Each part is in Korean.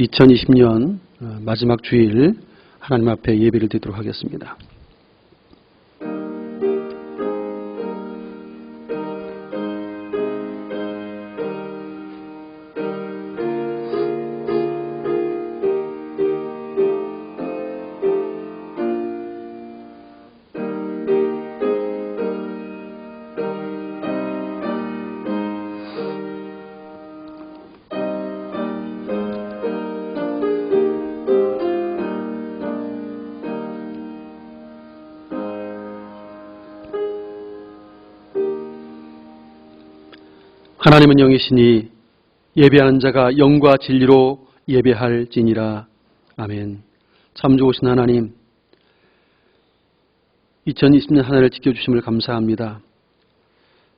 2020년 마지막 주일 하나님 앞에 예배를 드리도록 하겠습니다. 하나님은 영이시니 예배하는 자가 영과 진리로 예배할지니라. 아멘. 참 좋으신 하나님, 2020년 한 해를 지켜주심을 감사합니다.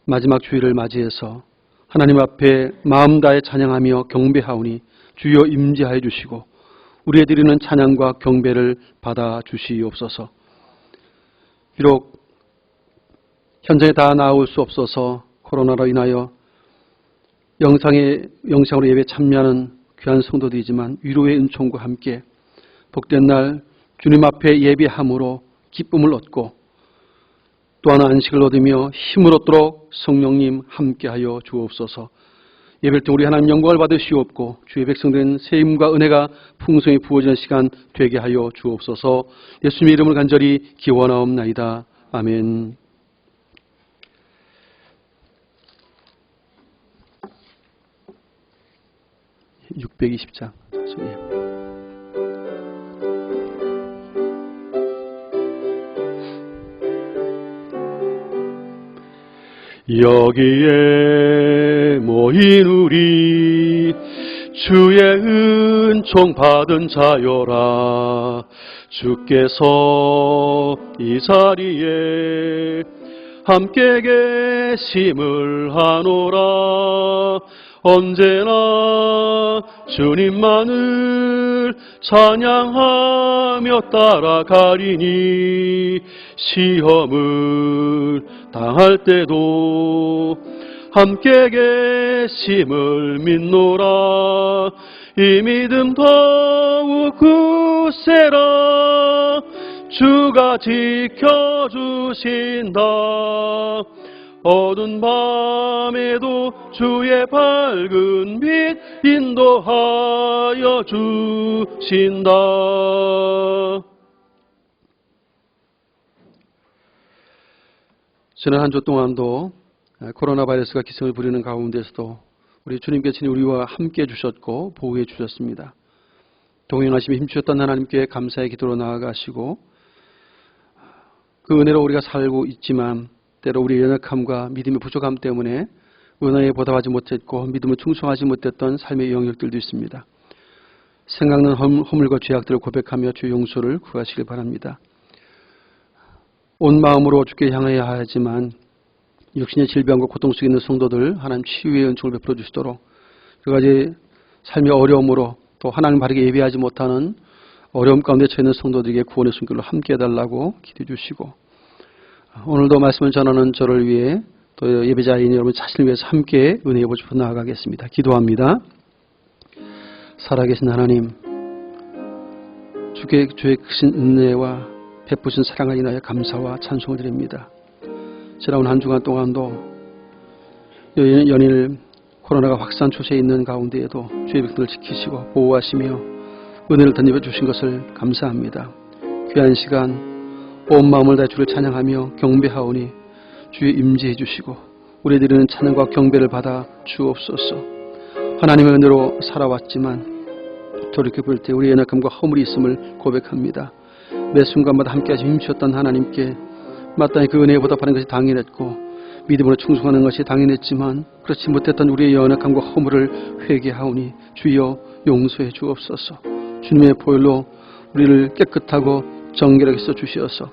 마지막 주일을 맞이해서 하나님 앞에 마음 다해 찬양하며 경배하오니 주여 임재하여 주시고 우리의 드리는 찬양과 경배를 받아 주시옵소서. 비록 현장에 다 나올 수 없어서 코로나로 인하여 영상으로 예배 참여하는 귀한 성도들이지만 위로의 은총과 함께 복된 날 주님 앞에 예배함으로 기쁨을 얻고 또 하나 안식을 얻으며 힘을 얻도록 성령님 함께하여 주옵소서. 예배를 통해 우리 하나님 영광을 받으시옵고 주의 백성된 세임과 은혜가 풍성히 부어지는 시간 되게 하여 주옵소서. 예수님의 이름을 간절히 기원하옵나이다. 아멘. (620장) 여기에 모인 우리 주의 은총 받은 자여라. 주께서 이 자리에 함께 계심을 하노라. 언제나 주님만을 찬양하며 따라가리니 시험을 당할 때도 함께 계심을 믿노라. 이 믿음 더욱 굳세라. 주가 지켜주신다. 어두운 밤에도 주의 밝은 빛 인도하여 주신다. 지난 한 주 동안도 코로나 바이러스가 기승을 부리는 가운데서도 우리 주님께 친히 우리와 함께 해주셨고 보호해 주셨습니다. 동행하심에 힘주셨던 하나님께 감사의 기도로 나아가시고 그 은혜로 우리가 살고 있지만 때로 우리의 연약함과 믿음의 부족함 때문에 은혜에 보답하지 못했고 믿음을 충성하지 못했던 삶의 영역들도 있습니다. 생각난 허물과 죄악들을 고백하며 주의 용서를 구하시길 바랍니다. 온 마음으로 주께 향해야 하지만 육신의 질병과 고통 속에 있는 성도들 하나님 치유의 은총을 베풀어 주시도록 여러 가지 삶의 어려움으로 또 하나님 바르게 예배하지 못하는 어려움 가운데 처해 있는 성도들에게 구원의 손길로 함께 해달라고 기도해 주시고 오늘도 말씀을 전하는 저를 위해 또 예배자인 여러분 자신을 위해서 함께 은혜의 보좌로 나아가겠습니다. 기도합니다. 살아계신 하나님, 주의 크신 은혜와 베푸신 사랑을 인하여 감사와 찬송을 드립니다. 지나온 한 주간 동안도 연일 코로나가 확산 추세에 있는 가운데에도 주의 백성을 지키시고 보호하시며 은혜를 덧입어 주신 것을 감사합니다. 귀한 시간 온 마음을 다해 주를 찬양하며 경배하오니 주의 임재해 주시고 우리 드리는 찬양과 경배를 받아 주옵소서. 하나님의 은혜로 살아왔지만 돌이켜볼 때 우리의 연약함과 허물이 있음을 고백합니다. 매 순간마다 함께하시 힘주셨던 하나님께 마땅히 그 은혜에 보답하는 것이 당연했고 믿음으로 충성하는 것이 당연했지만 그렇지 못했던 우리의 연약함과 허물을 회개하오니 주여 용서해 주옵소서. 주님의 보혈로 우리를 깨끗하고 정결하게 써주시어서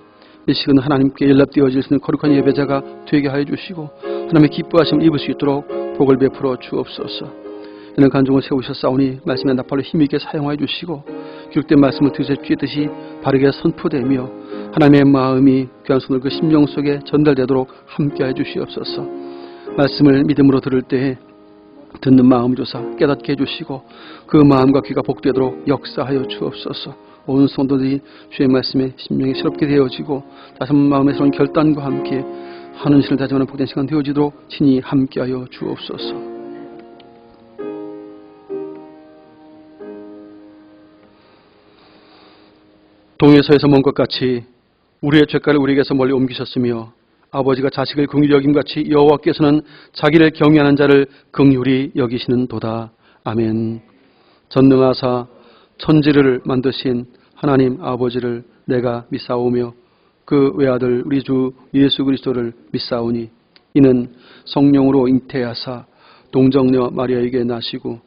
이 시간 하나님께 연락되어질 수 있는 거룩한 예배자가 되게 하여 주시고 하나님의 기뻐하심을 입을 수 있도록 복을 베풀어 주옵소서. 이는 간종을 세우셨사오니 말씀의 나팔로 힘있게 사용하여 주시고 기록된 말씀을 드세 쥐듯이 바르게 선포되며 하나님의 마음이 귀한 손을 그 심령 속에 전달되도록 함께하여 주시옵소서. 말씀을 믿음으로 들을 때에 듣는 마음을 주사 깨닫게 해주시고 그 마음과 귀가 복되도록 역사하여 주옵소서. 온 성도들이 주의 말씀에 심령이 새롭게 되어지고 다시 한번 마음의 새로운 결단과 함께 하는 신을 다짐하는 복된 시간 되어지도록 친히 함께하여 주옵소서. 동에서에서 먼 것 같이 우리의 죄가를 우리에게서 멀리 옮기셨으며 아버지가 자식을 긍휼히 여김같이 여호와께서는 자기를 경외하는 자를 긍휼히 여기시는 도다. 아멘. 전능하사 천지를 만드신 하나님 아버지를 내가 믿사오며 그 외아들 우리 주 예수 그리스도를 믿사오니 이는 성령으로 잉태하사 동정녀 마리아에게 나시고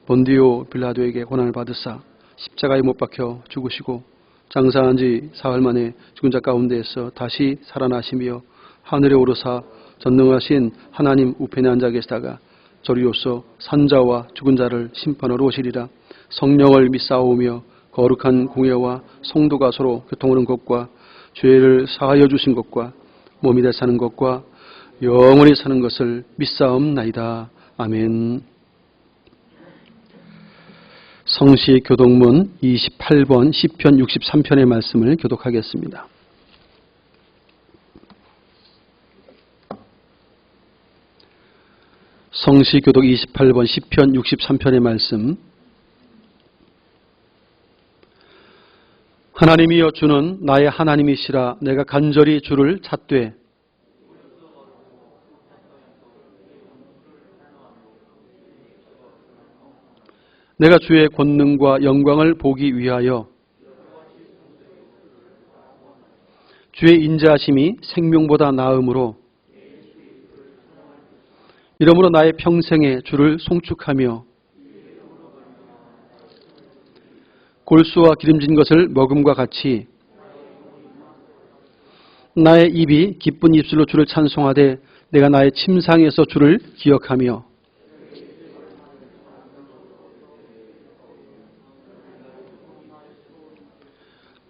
본디오 빌라도에게 고난을 받으사 십자가에 못 박혀 죽으시고 장사한 지 사흘 만에 죽은 자 가운데에서 다시 살아나시며 하늘에 오르사 전능하신 하나님 우편에 앉아 계시다가 저리로서 산자와 죽은 자를 심판하러 오시리라. 성령을 믿사오며 거룩한 공예와 성도가 서로 교통하는 것과 죄를 사하여 주신 것과 몸이 되 사는 것과 영원히 사는 것을 믿사옵나이다. 아멘. 성시 교독문 28번 시편 63편의 말씀을 교독하겠습니다. 성시 교독 28번 시편 63편의 말씀. 하나님이여 주는 나의 하나님이시라. 내가 간절히 주를 찾되 내가 주의 권능과 영광을 보기 위하여 주의 인자하심이 생명보다 나음으로 이러므로 나의 평생에 주를 송축하며 골수와 기름진 것을 먹음과 같이 나의 입이 기쁜 입술로 주를 찬송하되 내가 나의 침상에서 주를 기억하며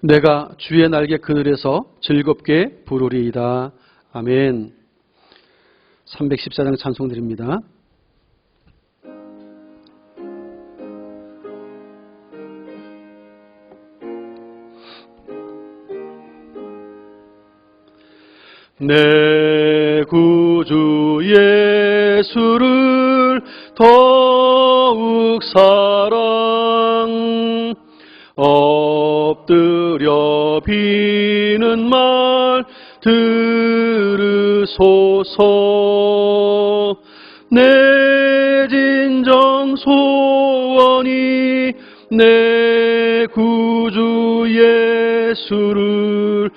내가 주의 날개 그늘에서 즐겁게 부르리이다. 아멘. 314장 찬송 드립니다. 내 구주 예수를 더욱 사랑 엎드려 비는 말 들으소서. 내 진정 소원이 내 구주 예수를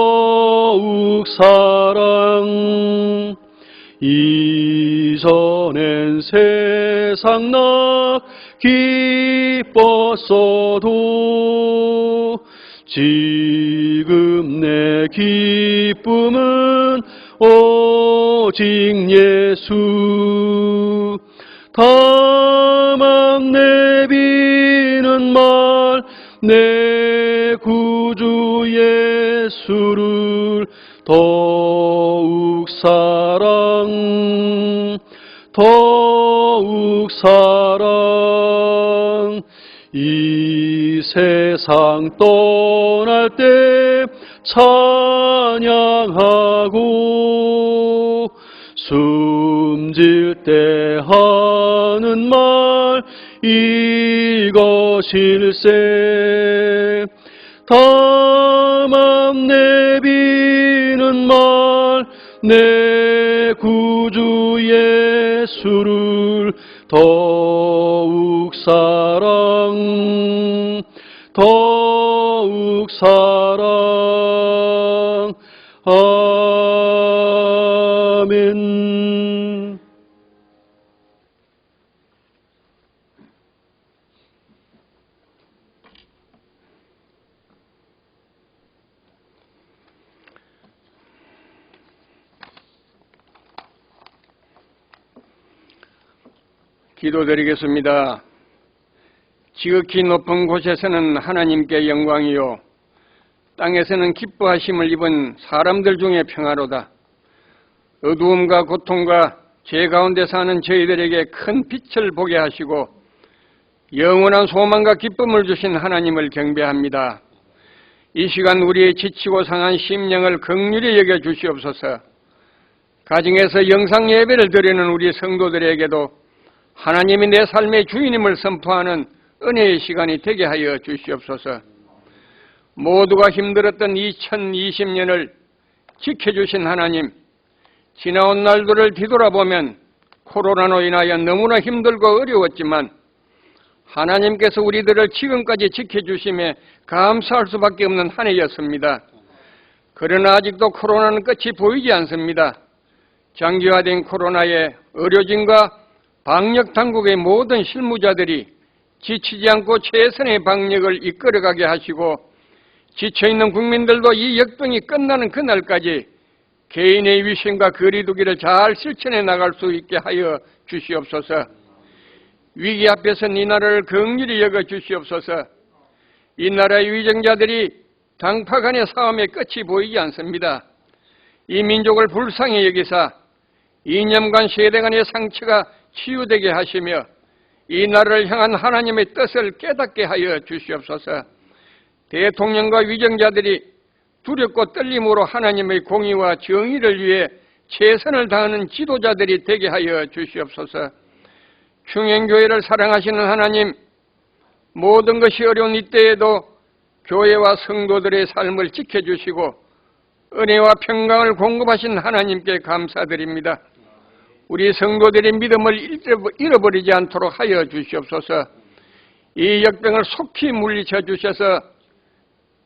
더욱 사랑 이전엔 세상 나 기뻤어도 지금 내 기쁨은 오직 예수. 다만 내비는 말 내 구주 예수를 더욱 사랑 이 세상 떠날 때 찬양하고 숨질 때 하는 말 이것일세. 다만 내비는 말 내 구주 예수를 더욱 사랑 아멘. 기도드리겠습니다. 지극히 높은 곳에서는 하나님께 영광이요 땅에서는 기뻐하심을 입은 사람들 중에 평화로다. 어두움과 고통과 죄 가운데 사는 저희들에게 큰 빛을 보게 하시고 영원한 소망과 기쁨을 주신 하나님을 경배합니다. 이 시간 우리의 지치고 상한 심령을 긍휼히 여겨 주시옵소서. 가정에서 영상 예배를 드리는 우리 성도들에게도 하나님이 내 삶의 주인임을 선포하는 은혜의 시간이 되게 하여 주시옵소서. 모두가 힘들었던 2020년을 지켜주신 하나님, 지나온 날들을 뒤돌아보면 코로나로 인하여 너무나 힘들고 어려웠지만 하나님께서 우리들을 지금까지 지켜주심에 감사할 수밖에 없는 한 해였습니다. 그러나 아직도 코로나는 끝이 보이지 않습니다. 장기화된 코로나에 의료진과 방역당국의 모든 실무자들이 지치지 않고 최선의 방역을 이끌어가게 하시고 지쳐있는 국민들도 이 역병이 끝나는 그날까지 개인의 위생과 거리두기를 잘 실천해 나갈 수 있게 하여 주시옵소서. 위기 앞에서는 이 나라를 긍휼히 여겨 주시옵소서. 이 나라의 위정자들이 당파 간의 싸움의 끝이 보이지 않습니다. 이 민족을 불쌍히 여기사 이념간 세대 간의 상처가 치유되게 하시며 이 나라를 향한 하나님의 뜻을 깨닫게 하여 주시옵소서. 대통령과 위정자들이 두렵고 떨림으로 하나님의 공의와 정의를 위해 최선을 다하는 지도자들이 되게 하여 주시옵소서. 충행교회를 사랑하시는 하나님, 모든 것이 어려운 이때에도 교회와 성도들의 삶을 지켜주시고 은혜와 평강을 공급하신 하나님께 감사드립니다. 우리 성도들의 믿음을 잃어버리지 않도록 하여 주시옵소서. 이 역병을 속히 물리쳐 주셔서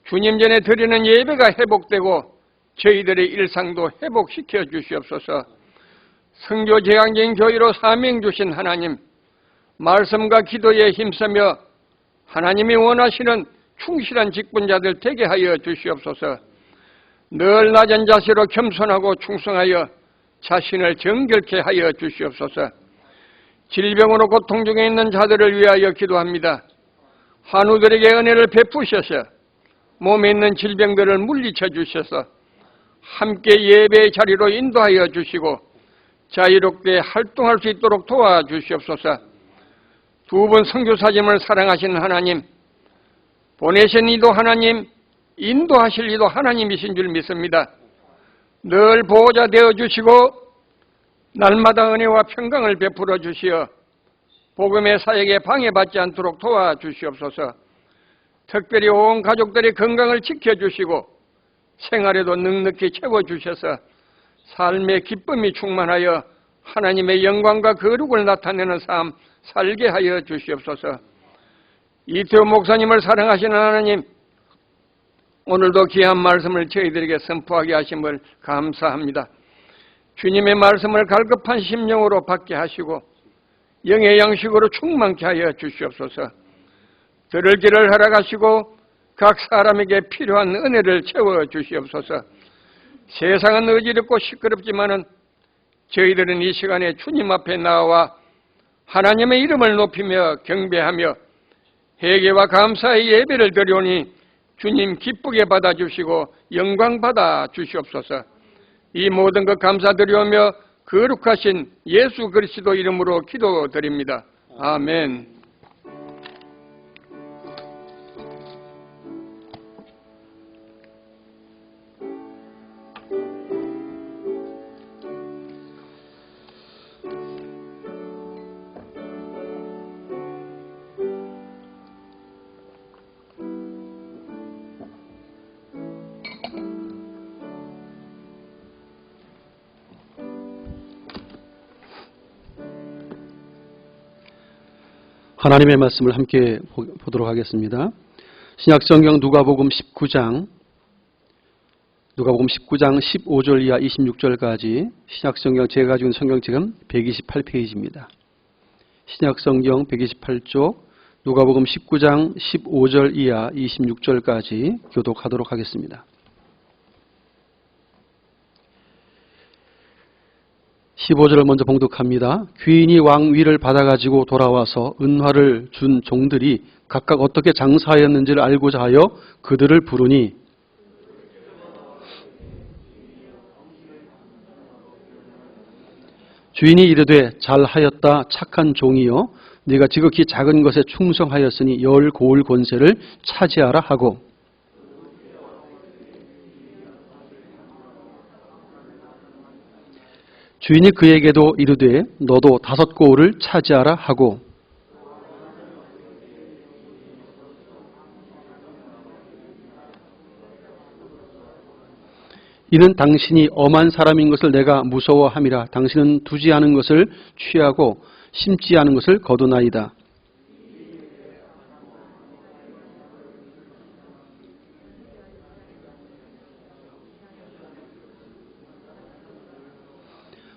주님 전에 드리는 예배가 회복되고 저희들의 일상도 회복시켜 주시옵소서. 선교 재앙적인 교회로 사명 주신 하나님, 말씀과 기도에 힘쓰며 하나님이 원하시는 충실한 직분자들 되게 하여 주시옵소서. 늘 낮은 자세로 겸손하고 충성하여 자신을 정결케 하여 주시옵소서. 질병으로 고통 중에 있는 자들을 위하여 기도합니다. 환우들에게 은혜를 베푸셔서 몸에 있는 질병들을 물리쳐 주셔서 함께 예배의 자리로 인도하여 주시고 자유롭게 활동할 수 있도록 도와주시옵소서. 두 분 선교사님을 사랑하시는 하나님, 보내신 이도 하나님, 인도하실 이도 하나님이신 줄 믿습니다. 늘 보호자 되어주시고 날마다 은혜와 평강을 베풀어 주시어 복음의 사역에 방해받지 않도록 도와주시옵소서. 특별히 온 가족들의 건강을 지켜주시고 생활에도 넉넉히 채워주셔서 삶의 기쁨이 충만하여 하나님의 영광과 거룩을 나타내는 삶 살게 하여 주시옵소서. 이태호 목사님을 사랑하시는 하나님, 오늘도 귀한 말씀을 저희들에게 선포하게 하심을 감사합니다. 주님의 말씀을 갈급한 심령으로 받게 하시고 영의 양식으로 충만케 하여 주시옵소서. 들을 길을 허락하시고 각 사람에게 필요한 은혜를 채워 주시옵소서. 세상은 어지럽고 시끄럽지만은 저희들은 이 시간에 주님 앞에 나와 하나님의 이름을 높이며 경배하며 회개와 감사의 예배를 드리오니 주님 기쁘게 받아주시고 영광 받아 주시옵소서. 이 모든 것 감사드리오며 거룩하신 예수 그리스도 이름으로 기도드립니다. 아멘. 하나님의 말씀을 함께 보도록 하겠습니다. 신약성경 누가복음 19장 15절 이하 26절까지 신약성경 제가 가지고 있는 성경책은 128페이지입니다. 신약성경 128쪽 누가복음 19장 15절 이하 26절까지 교독하도록 하겠습니다. 15절을 먼저 봉독합니다. 귀인이 왕 위를 받아가지고 돌아와서 은화를 준 종들이 각각 어떻게 장사하였는지를 알고자 하여 그들을 부르니 주인이 이르되 잘하였다 착한 종이여 네가 지극히 작은 것에 충성하였으니 열 고을 권세를 차지하라 하고 주인이 그에게도 이르되 너도 5 고을을 차지하라 하고 이는 당신이 엄한 사람인 것을 내가 무서워함이라. 당신은 두지 않은 것을 취하고 심지 않은 것을 거두나이다.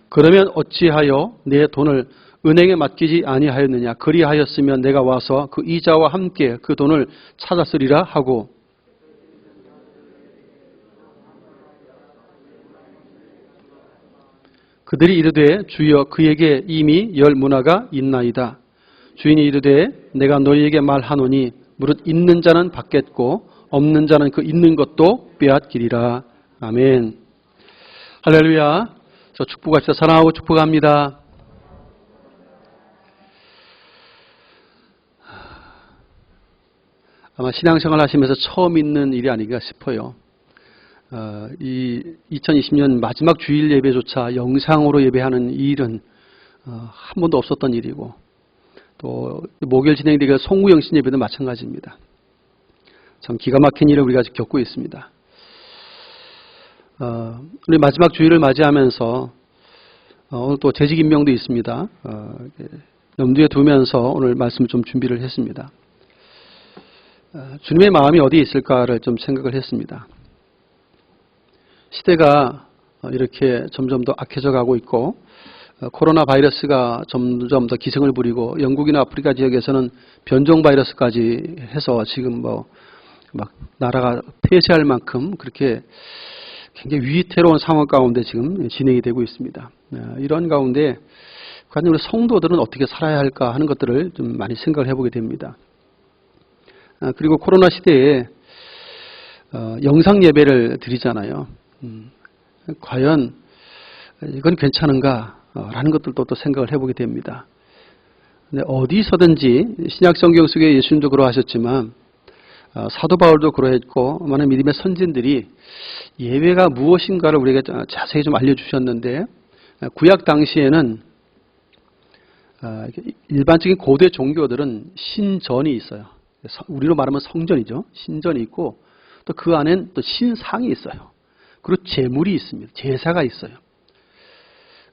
그러면 어찌하여 내 돈을 은행에 맡기지 아니하였느냐. 그리하였으면 내가 와서 그 이자와 함께 그 돈을 찾았으리라 하고 그들이 이르되 주여 그에게 이미 10 문화가 있나이다. 주인이 이르되 내가 너희에게 말하노니 무릇 있는 자는 받겠고 없는 자는 그 있는 것도 빼앗기리라. 아멘. 할렐루야. 저 축복합시다. 사랑하고 축복합니다. 아마 신앙생활 하시면서 처음 있는 일이 아닌가 싶어요. 이 2020년 마지막 주일 예배조차 영상으로 예배하는 이 일은 한 번도 없었던 일이고 또 목요일 진행되는 송구영신 예배도 마찬가지입니다. 참 기가 막힌 일을 우리가 겪고 있습니다. 우리 마지막 주일을 맞이하면서 오늘 또 재직 임명도 있습니다. 염두에 두면서 오늘 말씀을 좀 준비를 했습니다. 주님의 마음이 어디에 있을까를 좀 생각을 했습니다. 시대가 이렇게 점점 더 악해져 가고 있고 코로나 바이러스가 점점 더 기승을 부리고 영국이나 아프리카 지역에서는 변종 바이러스까지 해서 지금 막 나라가 폐쇄할 만큼 그렇게 굉장히 위태로운 상황 가운데 지금 진행이 되고 있습니다. 이런 가운데 과연 우리 성도들은 어떻게 살아야 할까 하는 것들을 좀 많이 생각을 해보게 됩니다. 그리고 코로나 시대에 영상 예배를 드리잖아요. 과연 이건 괜찮은가 라는 것들도 또 생각을 해보게 됩니다. 근데 어디서든지 신약 성경 속에 예수님도 그러하셨지만 사도 바울도 그러했고 많은 믿음의 선진들이 예배가 무엇인가를 우리에게 자세히 좀 알려주셨는데 구약 당시에는 일반적인 고대 종교들은 신전이 있어요. 우리로 말하면 성전이죠. 신전이 있고 또 그 안엔 또 신상이 있어요. 그리고 제물이 있습니다. 제사가 있어요.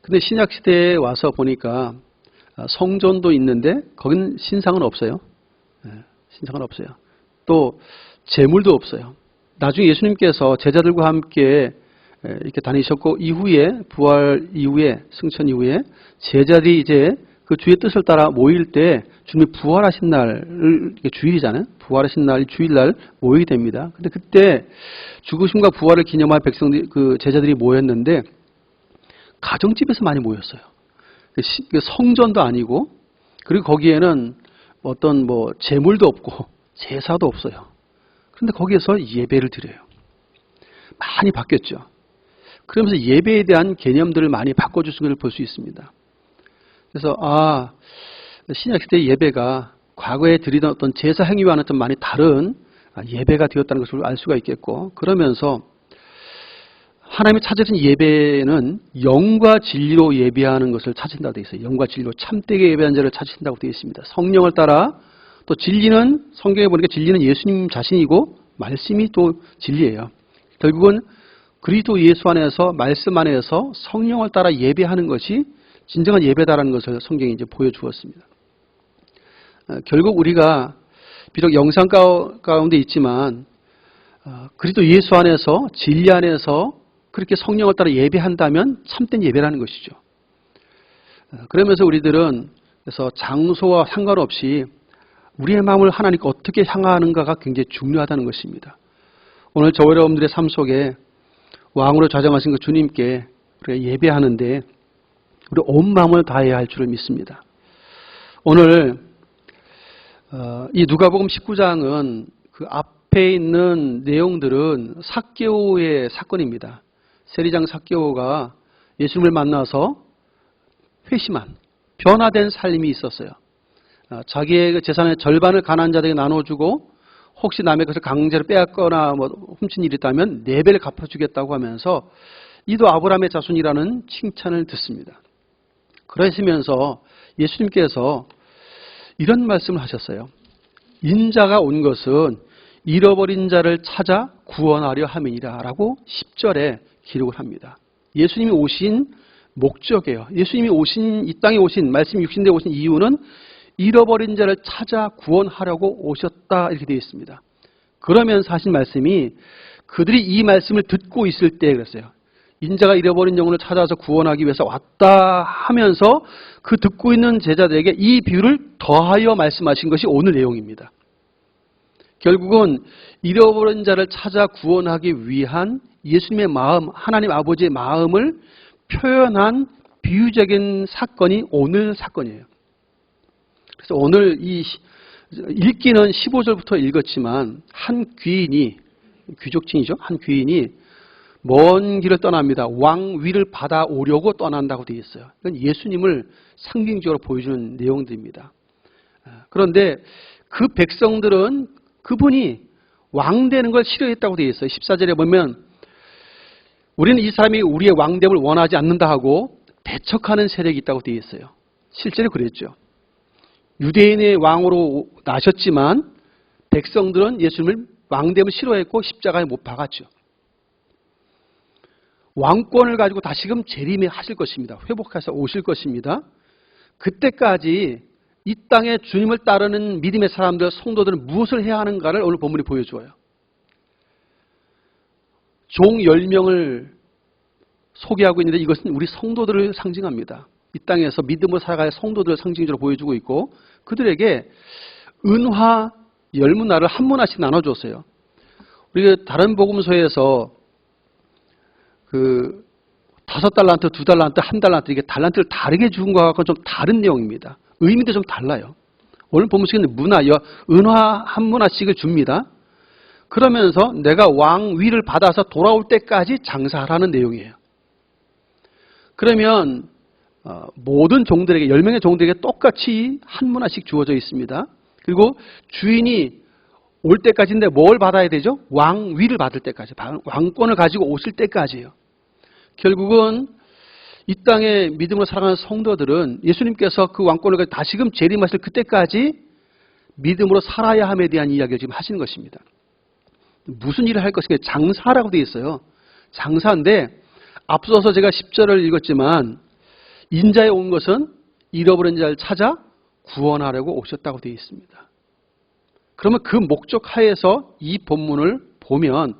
근데 신약 시대에 와서 보니까 성전도 있는데 거긴 신상은 없어요. 신상은 없어요. 또 제물도 없어요. 나중에 예수님께서 제자들과 함께 이렇게 다니셨고 이후에 부활 이후에 승천 이후에 제자들이 이제 그 주의 뜻을 따라 모일 때 주님이 부활하신 날 주일이잖아요. 부활하신 날 주일날 모이게 됩니다. 근데 그때 죽으심과 부활을 기념할 백성들 그 제자들이 모였는데 가정집에서 많이 모였어요. 성전도 아니고 그리고 거기에는 어떤 제물도 없고 제사도 없어요. 그런데 거기에서 예배를 드려요. 많이 바뀌었죠. 그러면서 예배에 대한 개념들을 많이 바꿔주신 것을 볼 수 있습니다. 그래서 신약시대 예배가 과거에 드리던 어떤 제사 행위와는 좀 많이 다른 예배가 되었다는 것을 알 수가 있겠고 그러면서 하나님이 찾으신 예배는 영과 진리로 예배하는 것을 찾으신다고 되어 있어요. 영과 진리로 참되게 예배하는 자를 찾으신다고 되어 있습니다. 성령을 따라 또 진리는 성경에 보니까 진리는 예수님 자신이고 말씀이 또 진리예요. 결국은 그리스도 예수 안에서 말씀 안에서 성령을 따라 예배하는 것이 진정한 예배다라는 것을 성경이 이제 보여주었습니다. 결국 우리가 비록 영상 가운데 있지만 그리스도 예수 안에서 진리 안에서 그렇게 성령을 따라 예배한다면 참된 예배라는 것이죠. 그러면서 우리들은 그래서 장소와 상관없이 우리의 마음을 하나님께 어떻게 향하는가가 굉장히 중요하다는 것입니다. 오늘 저와 여러분들의 삶 속에 왕으로 좌정하신 그 주님께 우리가 예배하는데 우리 온 마음을 다해야 할 줄을 믿습니다. 오늘 이 누가복음 19장은 그 앞에 있는 내용들은 삭개오의 사건입니다. 세리장 삭개오가 예수님을 만나서 회심한 변화된 삶이 있었어요. 자기의 그 재산의 절반을 가난한 자들에게 나눠주고 혹시 남의 것을 강제로 빼앗거나 훔친 일이 있다면 4배를 갚아주겠다고 하면서 이도 아브라함의 자손이라는 칭찬을 듣습니다. 그러시면서 예수님께서 이런 말씀을 하셨어요. 인자가 온 것은 잃어버린 자를 찾아 구원하려 함이니라 라고 10절에 기록을 합니다. 예수님이 오신 목적이에요. 예수님이 이 땅에 오신, 말씀이 육신되어 오신 이유는 잃어버린 자를 찾아 구원하려고 오셨다 이렇게 되어 있습니다. 그러면서 하신 말씀이 그들이 이 말씀을 듣고 있을 때 그랬어요. 인자가 잃어버린 영혼을 찾아서 구원하기 위해서 왔다 하면서 그 듣고 있는 제자들에게 이 비유를 더하여 말씀하신 것이 오늘 내용입니다. 결국은 잃어버린 자를 찾아 구원하기 위한 예수님의 마음, 하나님 아버지의 마음을 표현한 비유적인 사건이 오늘 사건이에요. 그래서 오늘 읽기는 15절부터 읽었지만 한 귀인이, 귀족층이죠. 한 귀인이 먼 길을 떠납니다. 왕 위를 받아오려고 떠난다고 되어 있어요. 이건 예수님을 상징적으로 보여주는 내용들입니다. 그런데 그 백성들은 그분이 왕 되는 걸 싫어했다고 되어 있어요. 14절에 보면 우리는 이 사람이 우리의 왕됨을 원하지 않는다 하고 배척하는 세력이 있다고 되어 있어요. 실제로 그랬죠. 유대인의 왕으로 나셨지만 백성들은 예수님을 왕됨을 싫어했고 십자가에 못 박았죠. 왕권을 가지고 다시금 재림하실 것입니다. 회복해서 오실 것입니다. 그때까지 이 땅에 주님을 따르는 믿음의 사람들, 성도들은 무엇을 해야 하는가를 오늘 본문이 보여줘요. 종 10명을 소개하고 있는데 이것은 우리 성도들을 상징합니다. 이 땅에서 믿음으로 살아갈 성도들을 상징적으로 보여주고 있고 그들에게 은화 10문화를 한 문화씩 나눠줬어요. 우리가 다른 복음서에서 5달란트, 2달란트, 1달란트 이게 달란트를 다르게 준 것과 좀 다른 내용입니다. 의미도 좀 달라요. 오늘 본문식은 은화 한 문화씩을 줍니다. 그러면서 내가 왕 위를 받아서 돌아올 때까지 장사하라는 내용이에요. 그러면 모든 종들에게 10명의 종들에게 똑같이 한 문화씩 주어져 있습니다. 그리고 주인이 올 때까지인데 뭘 받아야 되죠? 왕 위를 받을 때까지, 왕권을 가지고 오실 때까지예요. 결국은 이 땅에 믿음으로 살아가는 성도들은 예수님께서 그 왕권을 가지고 다시금 재림하실 그때까지 믿음으로 살아야 함에 대한 이야기를 지금 하시는 것입니다. 무슨 일을 할 것인가? 장사라고 되어 있어요. 장사인데 앞서서 제가 10절을 읽었지만 인자에 온 것은 잃어버린 자를 찾아 구원하려고 오셨다고 되어 있습니다. 그러면 그 목적 하에서 이 본문을 보면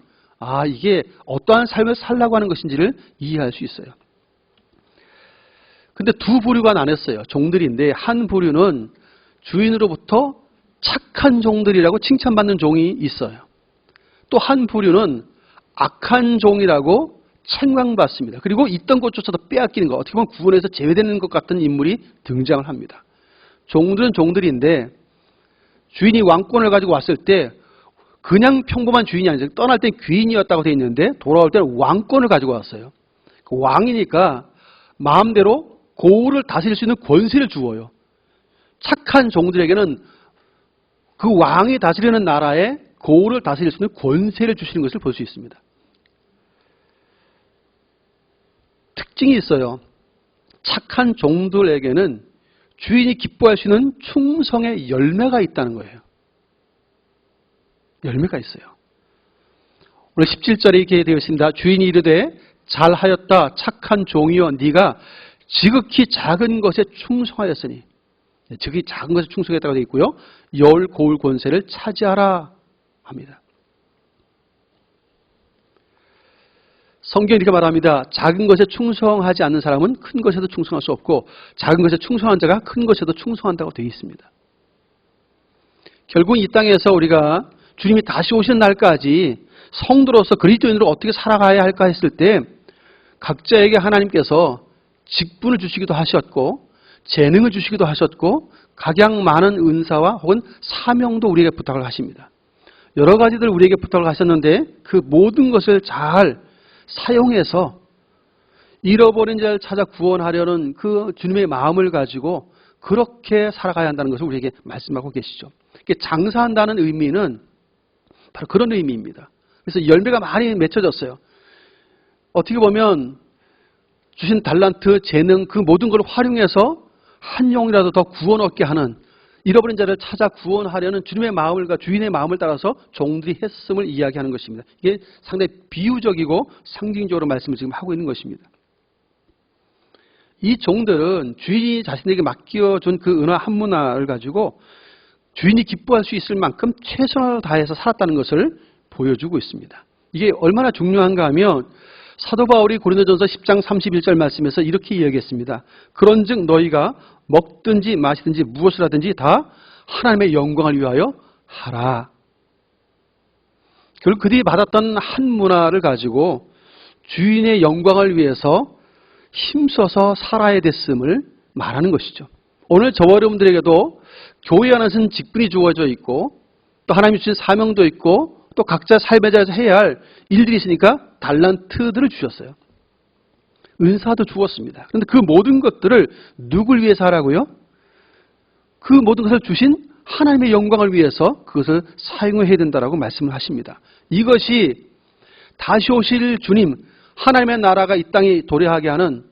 이게 어떠한 삶을 살라고 하는 것인지를 이해할 수 있어요. 근데 두 부류가 나눴어요. 종들인데 한 부류는 주인으로부터 착한 종들이라고 칭찬받는 종이 있어요. 또 한 부류는 악한 종이라고 책망받습니다. 그리고 있던 것조차도 빼앗기는 것, 어떻게 보면 구원에서 제외되는 것 같은 인물이 등장을 합니다. 종들은 종들인데 주인이 왕권을 가지고 왔을 때 그냥 평범한 주인이 아니죠. 떠날 땐 귀인이었다고 되어 있는데 돌아올 때는 왕권을 가지고 왔어요. 그 왕이니까 마음대로 고을을 다스릴 수 있는 권세를 주어요. 착한 종들에게는 그 왕이 다스리는 나라에 고을을 다스릴 수 있는 권세를 주시는 것을 볼 수 있습니다. 특징이 있어요. 착한 종들에게는 주인이 기뻐할 수 있는 충성의 열매가 있다는 거예요. 열매가 있어요. 오늘 17절에 이렇게 되어 있습니다. 주인이 이르되 잘하였다 착한 종이여 네가 지극히 작은 것에 충성하였으니, 지극히 작은 것에 충성했다고 되어 있고요. 열 고을 권세를 차지하라 합니다. 성경이 이렇게 말합니다. 작은 것에 충성하지 않는 사람은 큰 것에도 충성할 수 없고 작은 것에 충성한 자가 큰 것에도 충성한다고 되어 있습니다. 결국 이 땅에서 우리가 주님이 다시 오시는 날까지 성도로서 그리스도인으로 어떻게 살아가야 할까 했을 때 각자에게 하나님께서 직분을 주시기도 하셨고 재능을 주시기도 하셨고 각양 많은 은사와 혹은 사명도 우리에게 부탁을 하십니다. 여러 가지들 우리에게 부탁을 하셨는데 그 모든 것을 잘 사용해서 잃어버린 자를 찾아 구원하려는 그 주님의 마음을 가지고 그렇게 살아가야 한다는 것을 우리에게 말씀하고 계시죠. 장사한다는 의미는 바로 그런 의미입니다. 그래서 열매가 많이 맺혀졌어요. 어떻게 보면 주신 달란트, 재능, 그 모든 걸 활용해서 한 영이라도 더 구원 얻게 하는, 잃어버린 자를 찾아 구원하려는 주님의 마음을, 주인의 마음을 따라서 종들이 했음을 이야기하는 것입니다. 이게 상당히 비유적이고 상징적으로 말씀을 지금 하고 있는 것입니다. 이 종들은 주인이 자신에게 맡겨준 그 은화 한 문화를 가지고 주인이 기뻐할 수 있을 만큼 최선을 다해서 살았다는 것을 보여주고 있습니다. 이게 얼마나 중요한가 하면 사도 바울이 고린도전서 10장 31절 말씀에서 이렇게 이야기했습니다. 그런즉 너희가 먹든지 마시든지 무엇을 하든지 다 하나님의 영광을 위하여 하라. 결국 그들이 받았던 한 문화를 가지고 주인의 영광을 위해서 힘써서 살아야 됐음을 말하는 것이죠. 오늘 저와 여러분들에게도 교회 안에서는 직분이 주어져 있고 또 하나님이 주신 사명도 있고 또 각자 삶에 대해서 해야 할 일들이 있으니까 달란트들을 주셨어요. 은사도 주었습니다. 그런데 그 모든 것들을 누굴 위해서 하라고요? 그 모든 것을 주신 하나님의 영광을 위해서 그것을 사용해야 된다라고 말씀을 하십니다. 이것이 다시 오실 주님, 하나님의 나라가 이 땅에 도래하게 하는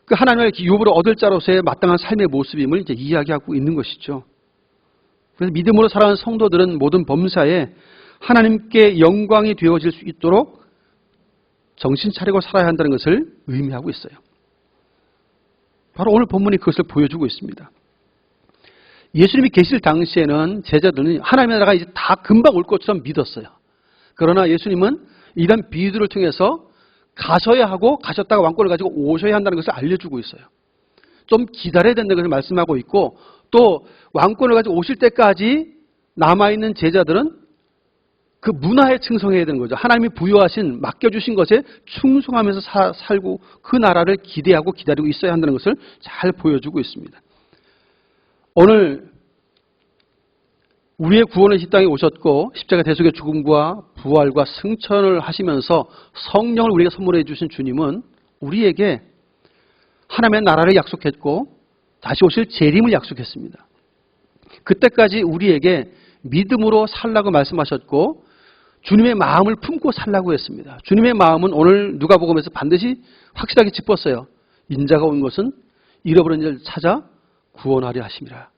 그 하나님의 유업으로 얻을 자로서의 마땅한 삶의 모습임을 이제 이야기하고 있는 것이죠. 그래서 믿음으로 살아가는 성도들은 모든 범사에 하나님께 영광이 되어질 수 있도록 정신 차리고 살아야 한다는 것을 의미하고 있어요. 바로 오늘 본문이 그것을 보여주고 있습니다. 예수님이 계실 당시에는 제자들은 하나님의 나라가 이제 다 금방 올 것처럼 믿었어요. 그러나 예수님은 이런 비유들을 통해서 가셔야 하고 가셨다가 왕권을 가지고 오셔야 한다는 것을 알려주고 있어요. 좀 기다려야 된다는 것을 말씀하고 있고 또 왕권을 가지고 오실 때까지 남아있는 제자들은 그 문화에 충성해야 되는 거죠. 하나님이 부여하신, 맡겨주신 것에 충성하면서 살고 그 나라를 기대하고 기다리고 있어야 한다는 것을 잘 보여주고 있습니다. 오늘 우리의 구원은 이 땅에 오셨고 십자가 대속의 죽음과 부활과 승천을 하시면서 성령을 우리에게 선물해 주신 주님은 우리에게 하나님의 나라를 약속했고 다시 오실 재림을 약속했습니다. 그때까지 우리에게 믿음으로 살라고 말씀하셨고 주님의 마음을 품고 살라고 했습니다. 주님의 마음은 오늘 누가복음에서 반드시 확실하게 짚었어요. 인자가 온 것은 잃어버린 자를 찾아 구원하려 하심이라.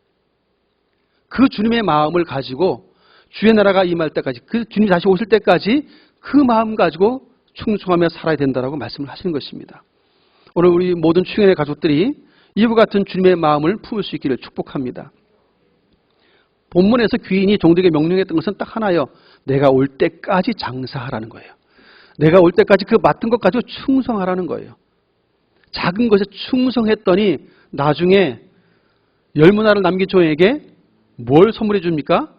그 주님의 마음을 가지고 주의 나라가 임할 때까지, 그 주님이 다시 오실 때까지 그 마음 가지고 충성하며 살아야 된다라고 말씀을 하시는 것입니다. 오늘 우리 모든 충현의 가족들이 이와 같은 주님의 마음을 품을 수 있기를 축복합니다. 본문에서 귀인이 종들에게 명령했던 것은 딱 하나예요. 내가 올 때까지 장사하라는 거예요. 내가 올 때까지 그 맡은 것 가지고 충성하라는 거예요. 작은 것에 충성했더니 나중에 10문화를 남긴 종에게 뭘 선물해 줍니까?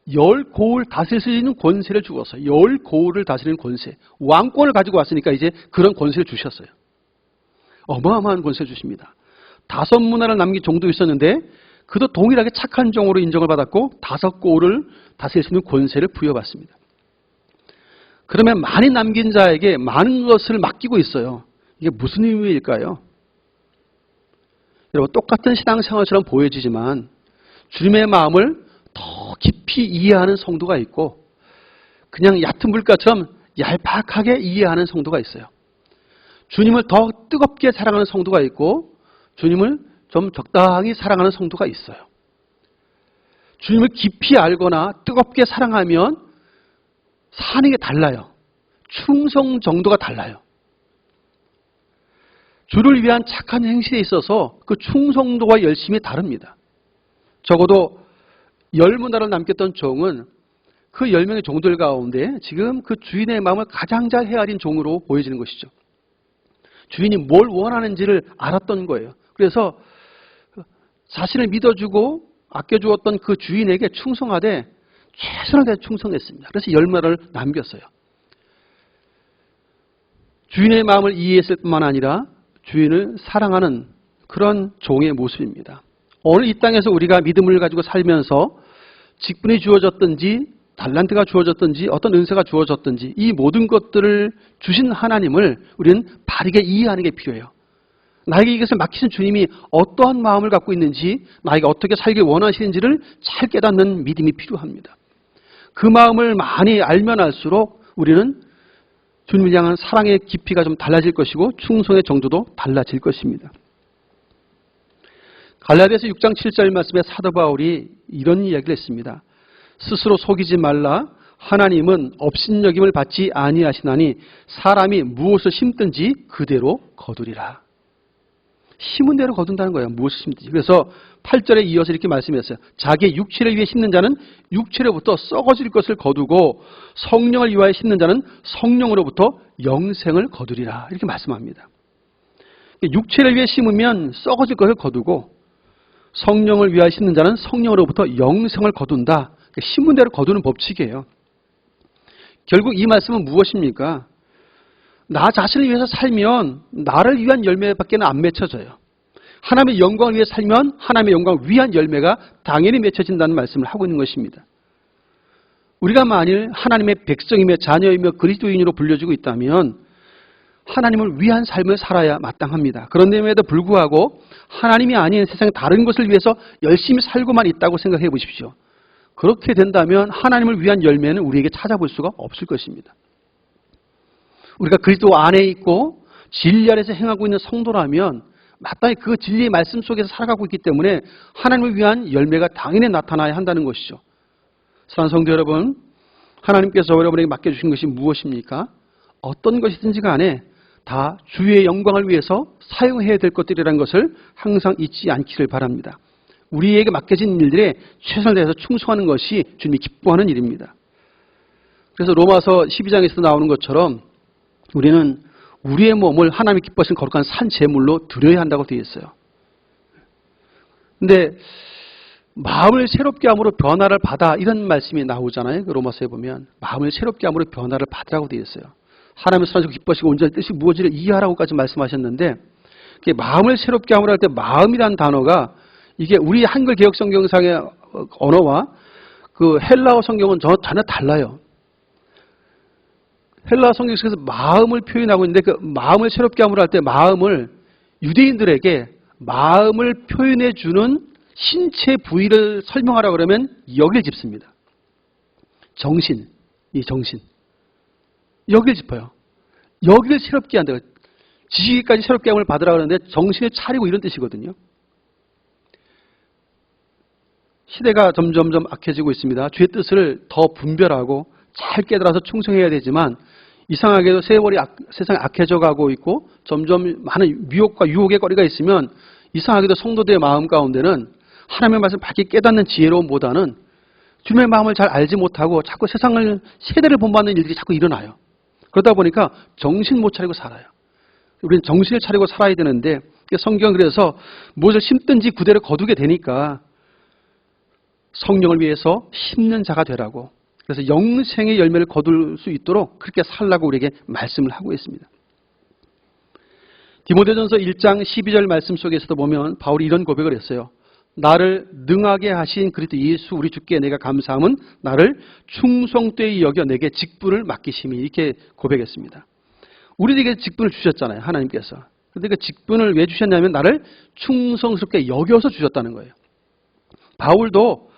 10고을 다스릴 수 있는 권세를 주었어요. 10고을을 다스리는 권세. 왕권을 가지고 왔으니까 이제 그런 권세를 주셨어요. 어마어마한 권세를 주십니다. 5문화를 남긴 종도 있었는데 그도 동일하게 착한 종으로 인정을 받았고 5고을을 다스릴 수 있는 권세를 부여받습니다. 그러면 많이 남긴 자에게 많은 것을 맡기고 있어요. 이게 무슨 의미일까요? 여러분, 똑같은 신앙생활처럼 보여지지만 주님의 마음을 더 깊이 이해하는 성도가 있고 그냥 얕은 물가처럼 얄팍하게 이해하는 성도가 있어요. 주님을 더 뜨겁게 사랑하는 성도가 있고 주님을 좀 적당히 사랑하는 성도가 있어요. 주님을 깊이 알거나 뜨겁게 사랑하면 사는 게 달라요. 충성 정도가 달라요. 주를 위한 착한 행실에 있어서 그 충성도와 열심이 다릅니다. 적어도 10문화를 남겼던 종은 그 10명의 종들 가운데 지금 그 주인의 마음을 가장 잘 헤아린 종으로 보여지는 것이죠. 주인이 뭘 원하는지를 알았던 거예요. 그래서 자신을 믿어주고 아껴주었던 그 주인에게 충성하되 최선을 다해 충성했습니다. 그래서 10문화를 남겼어요. 주인의 마음을 이해했을 뿐만 아니라 주인을 사랑하는 그런 종의 모습입니다. 오늘 이 땅에서 우리가 믿음을 가지고 살면서 직분이 주어졌든지 달란트가 주어졌든지 어떤 은사가 주어졌든지 이 모든 것들을 주신 하나님을 우리는 바르게 이해하는 게 필요해요. 나에게 이것을 맡기신 주님이 어떠한 마음을 갖고 있는지, 나에게 어떻게 살길 원하시는지를 잘 깨닫는 믿음이 필요합니다. 그 마음을 많이 알면 알수록 우리는 주님을 향한 사랑의 깊이가 좀 달라질 것이고 충성의 정도도 달라질 것입니다. 갈라디아서 6장 7절 말씀에 사도 바울이 이런 이야기를 했습니다. 스스로 속이지 말라. 하나님은 업신여김을 받지 아니하시나니 사람이 무엇을 심든지 그대로 거두리라. 심은 대로 거둔다는 거예요. 무엇을 심든지. 그래서 8절에 이어서 이렇게 말씀했어요. 자기의 육체를 위해 심는 자는 육체로부터 썩어질 것을 거두고 성령을 위하여 심는 자는 성령으로부터 영생을 거두리라. 이렇게 말씀합니다. 육체를 위해 심으면 썩어질 것을 거두고 성령을 위하여 심는 자는 성령으로부터 영생을 거둔다. 심은 대로 거두는 법칙이에요. 결국 이 말씀은 무엇입니까? 나 자신을 위해서 살면 나를 위한 열매밖에 안 맺혀져요. 하나님의 영광을 위해 살면 하나님의 영광을 위한 열매가 당연히 맺혀진다는 말씀을 하고 있는 것입니다. 우리가 만일 하나님의 백성이며 자녀이며 그리스도인으로 불려지고 있다면 하나님을 위한 삶을 살아야 마땅합니다. 그런데에도 불구하고 하나님이 아닌 세상 다른 것을 위해서 열심히 살고만 있다고 생각해 보십시오. 그렇게 된다면 하나님을 위한 열매는 우리에게 찾아볼 수가 없을 것입니다. 우리가 그리스도 안에 있고 진리 안에서 행하고 있는 성도라면 마땅히 그 진리의 말씀 속에서 살아가고 있기 때문에 하나님을 위한 열매가 당연히 나타나야 한다는 것이죠. 사랑하는 성도 여러분, 하나님께서 여러분에게 맡겨주신 것이 무엇입니까? 어떤 것이든지 간에 다 주의 영광을 위해서 사용해야 될 것들이라는 것을 항상 잊지 않기를 바랍니다. 우리에게 맡겨진 일들에 최선을 다해서 충성하는 것이 주님이 기뻐하는 일입니다. 그래서 로마서 12장에서 나오는 것처럼 우리는 우리의 몸을 하나님이 기뻐하시는 거룩한 산 제물로 드려야 한다고 되어 있어요. 그런데 마음을 새롭게 함으로 변화를 받아, 이런 말씀이 나오잖아요. 로마서에 보면 마음을 새롭게 함으로 변화를 받으라고 되어 있어요. 하나님을 사랑하시고 기뻐하시고 온전히 뜻이 무엇인지를 이해하라고까지 말씀하셨는데, 마음을 새롭게 함으로 할 때 마음이라는 단어가 이게 우리 한글 개역 성경상의 언어와 그 헬라어 성경은 전혀 달라요. 헬라어 성경 속에서 마음을 표현하고 있는데 그 마음을 새롭게 함으로 할 때 마음을 유대인들에게 마음을 표현해 주는 신체 부위를 설명하라고 그러면 여기를 짚습니다. 정신, 이 정신. 여기를 짚어요. 여기를 새롭게 한다. 지식까지 새롭게 함을 받으라고 하는데 정신을 차리고 이런 뜻이거든요. 시대가 점점점 악해지고 있습니다. 주의 뜻을 더 분별하고 잘 깨달아서 충성해야 되지만 이상하게도 세상이 악해져 가고 있고 점점 많은 미혹과 유혹의 거리가 있으면 이상하게도 성도들의 마음 가운데는 하나님의 말씀을 밝게 깨닫는 지혜로움보다는 주님의 마음을 잘 알지 못하고 자꾸 세대를 본받는 일들이 자꾸 일어나요. 그러다 보니까 정신 못 차리고 살아요. 우리는 정신을 차리고 살아야 되는데 성경은 그래서 무엇을 심든지 그대로 거두게 되니까 성령을 위해서 심는 자가 되라고, 그래서 영생의 열매를 거둘 수 있도록 그렇게 살라고 우리에게 말씀을 하고 있습니다. 디모데전서 1장 12절 말씀 속에서도 보면 바울이 이런 고백을 했어요. 나를 능하게 하신 그리스도 예수 우리 주께 내가 감사함은 나를 충성되이 여겨 내게 직분을 맡기심이, 이렇게 고백했습니다. 우리에게 직분을 주셨잖아요, 하나님께서. 그런데 그 직분을 왜 주셨냐면 나를 충성스럽게 여겨서 주셨다는 거예요. 바울도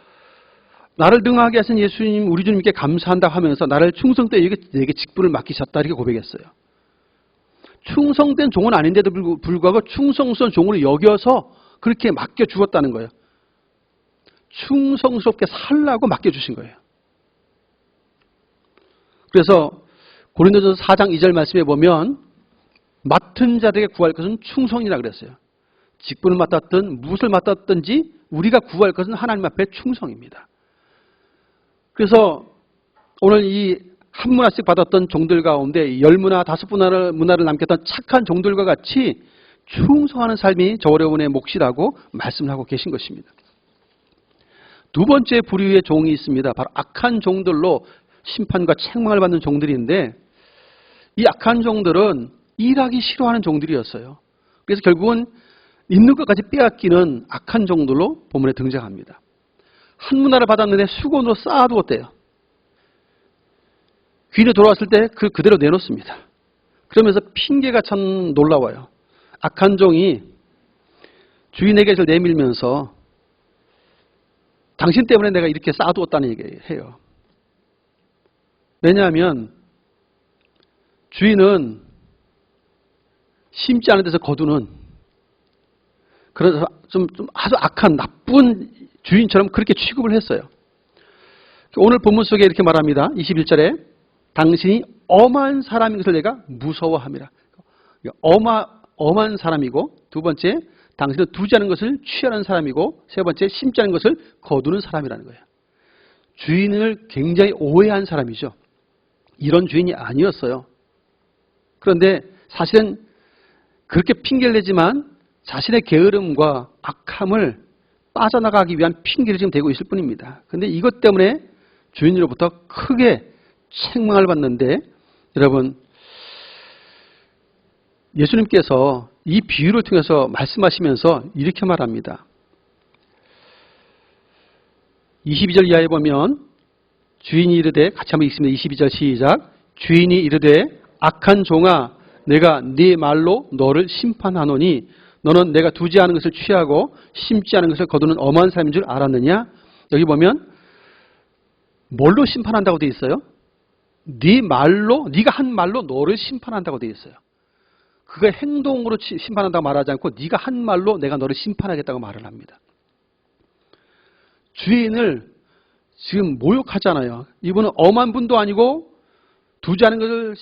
나를 능하게 하신 예수님 우리 주님께 감사한다 하면서 나를 충성되이 여겨 내게 직분을 맡기셨다, 이렇게 고백했어요. 충성된 종은 아닌데도 불구하고 충성스러운 종으로 여겨서 그렇게 맡겨주었다는 거예요. 충성스럽게 살라고 맡겨주신 거예요. 그래서 고린도전서 4장 2절 말씀에 보면 맡은 자들에게 구할 것은 충성이라 그랬어요. 직분을 맡았든 무엇을 맡았든지 우리가 구할 것은 하나님 앞에 충성입니다. 그래서 오늘 이 한 문화씩 받았던 종들 가운데 10문화, 5문화를 남겼던 착한 종들과 같이 충성하는 삶이 저 여러분의 몫이라고 말씀을 하고 계신 것입니다. 두 번째 부류의 종이 있습니다. 바로 악한 종들로 심판과 책망을 받는 종들인데, 이 악한 종들은 일하기 싫어하는 종들이었어요. 그래서 결국은 있는 것까지 빼앗기는 악한 종들로 본문에 등장합니다. 한 문화를 받았는데 수건으로 쌓아두었대요. 귀인이 돌아왔을 때 그대로 내놓습니다. 그러면서 핑계가 참 놀라워요. 악한 종이 주인에게 그걸 내밀면서 당신 때문에 내가 이렇게 쌓아두었다는 얘기예요. 왜냐하면 주인은 심지 않은 데서 거두는 그래서 좀 아주 악한 나쁜 주인처럼 그렇게 취급을 했어요. 오늘 본문 속에 이렇게 말합니다. 21절에 당신이 엄한 사람인 것을 내가 무서워함이라. 엄한 사람이고, 두 번째 당신은 두지 않은 것을 취하는 사람이고, 세 번째 심지 않은 것을 거두는 사람이라는 거예요. 주인을 굉장히 오해한 사람이죠. 이런 주인이 아니었어요. 그런데 사실은 그렇게 핑계를 내지만 자신의 게으름과 악함을 빠져나가기 위한 핑계를 지금 대고 있을 뿐입니다. 그런데 이것 때문에 주인으로부터 크게 책망을 받는데, 여러분, 예수님께서 이 비유를 통해서 말씀하시면서 이렇게 말합니다. 22절 이하에 보면 주인이 이르되, 같이 한번 읽습니다. 22절 시작. 주인이 이르되 악한 종아, 내가 네 말로 너를 심판하노니 너는 내가 두지 않은 것을 취하고 심지 않은 것을 거두는 엄한 사람인 줄 알았느냐? 여기 보면 뭘로 심판한다고 되어 있어요? 네 말로, 네가 한 말로 너를 심판한다고 되어 있어요. 그가 행동으로 심판한다고 말하지 않고 네가 한 말로 내가 너를 심판하겠다고 말을 합니다. 주인을 지금 모욕하잖아요. 이분은 엄한 분도 아니고 두지 않은 것을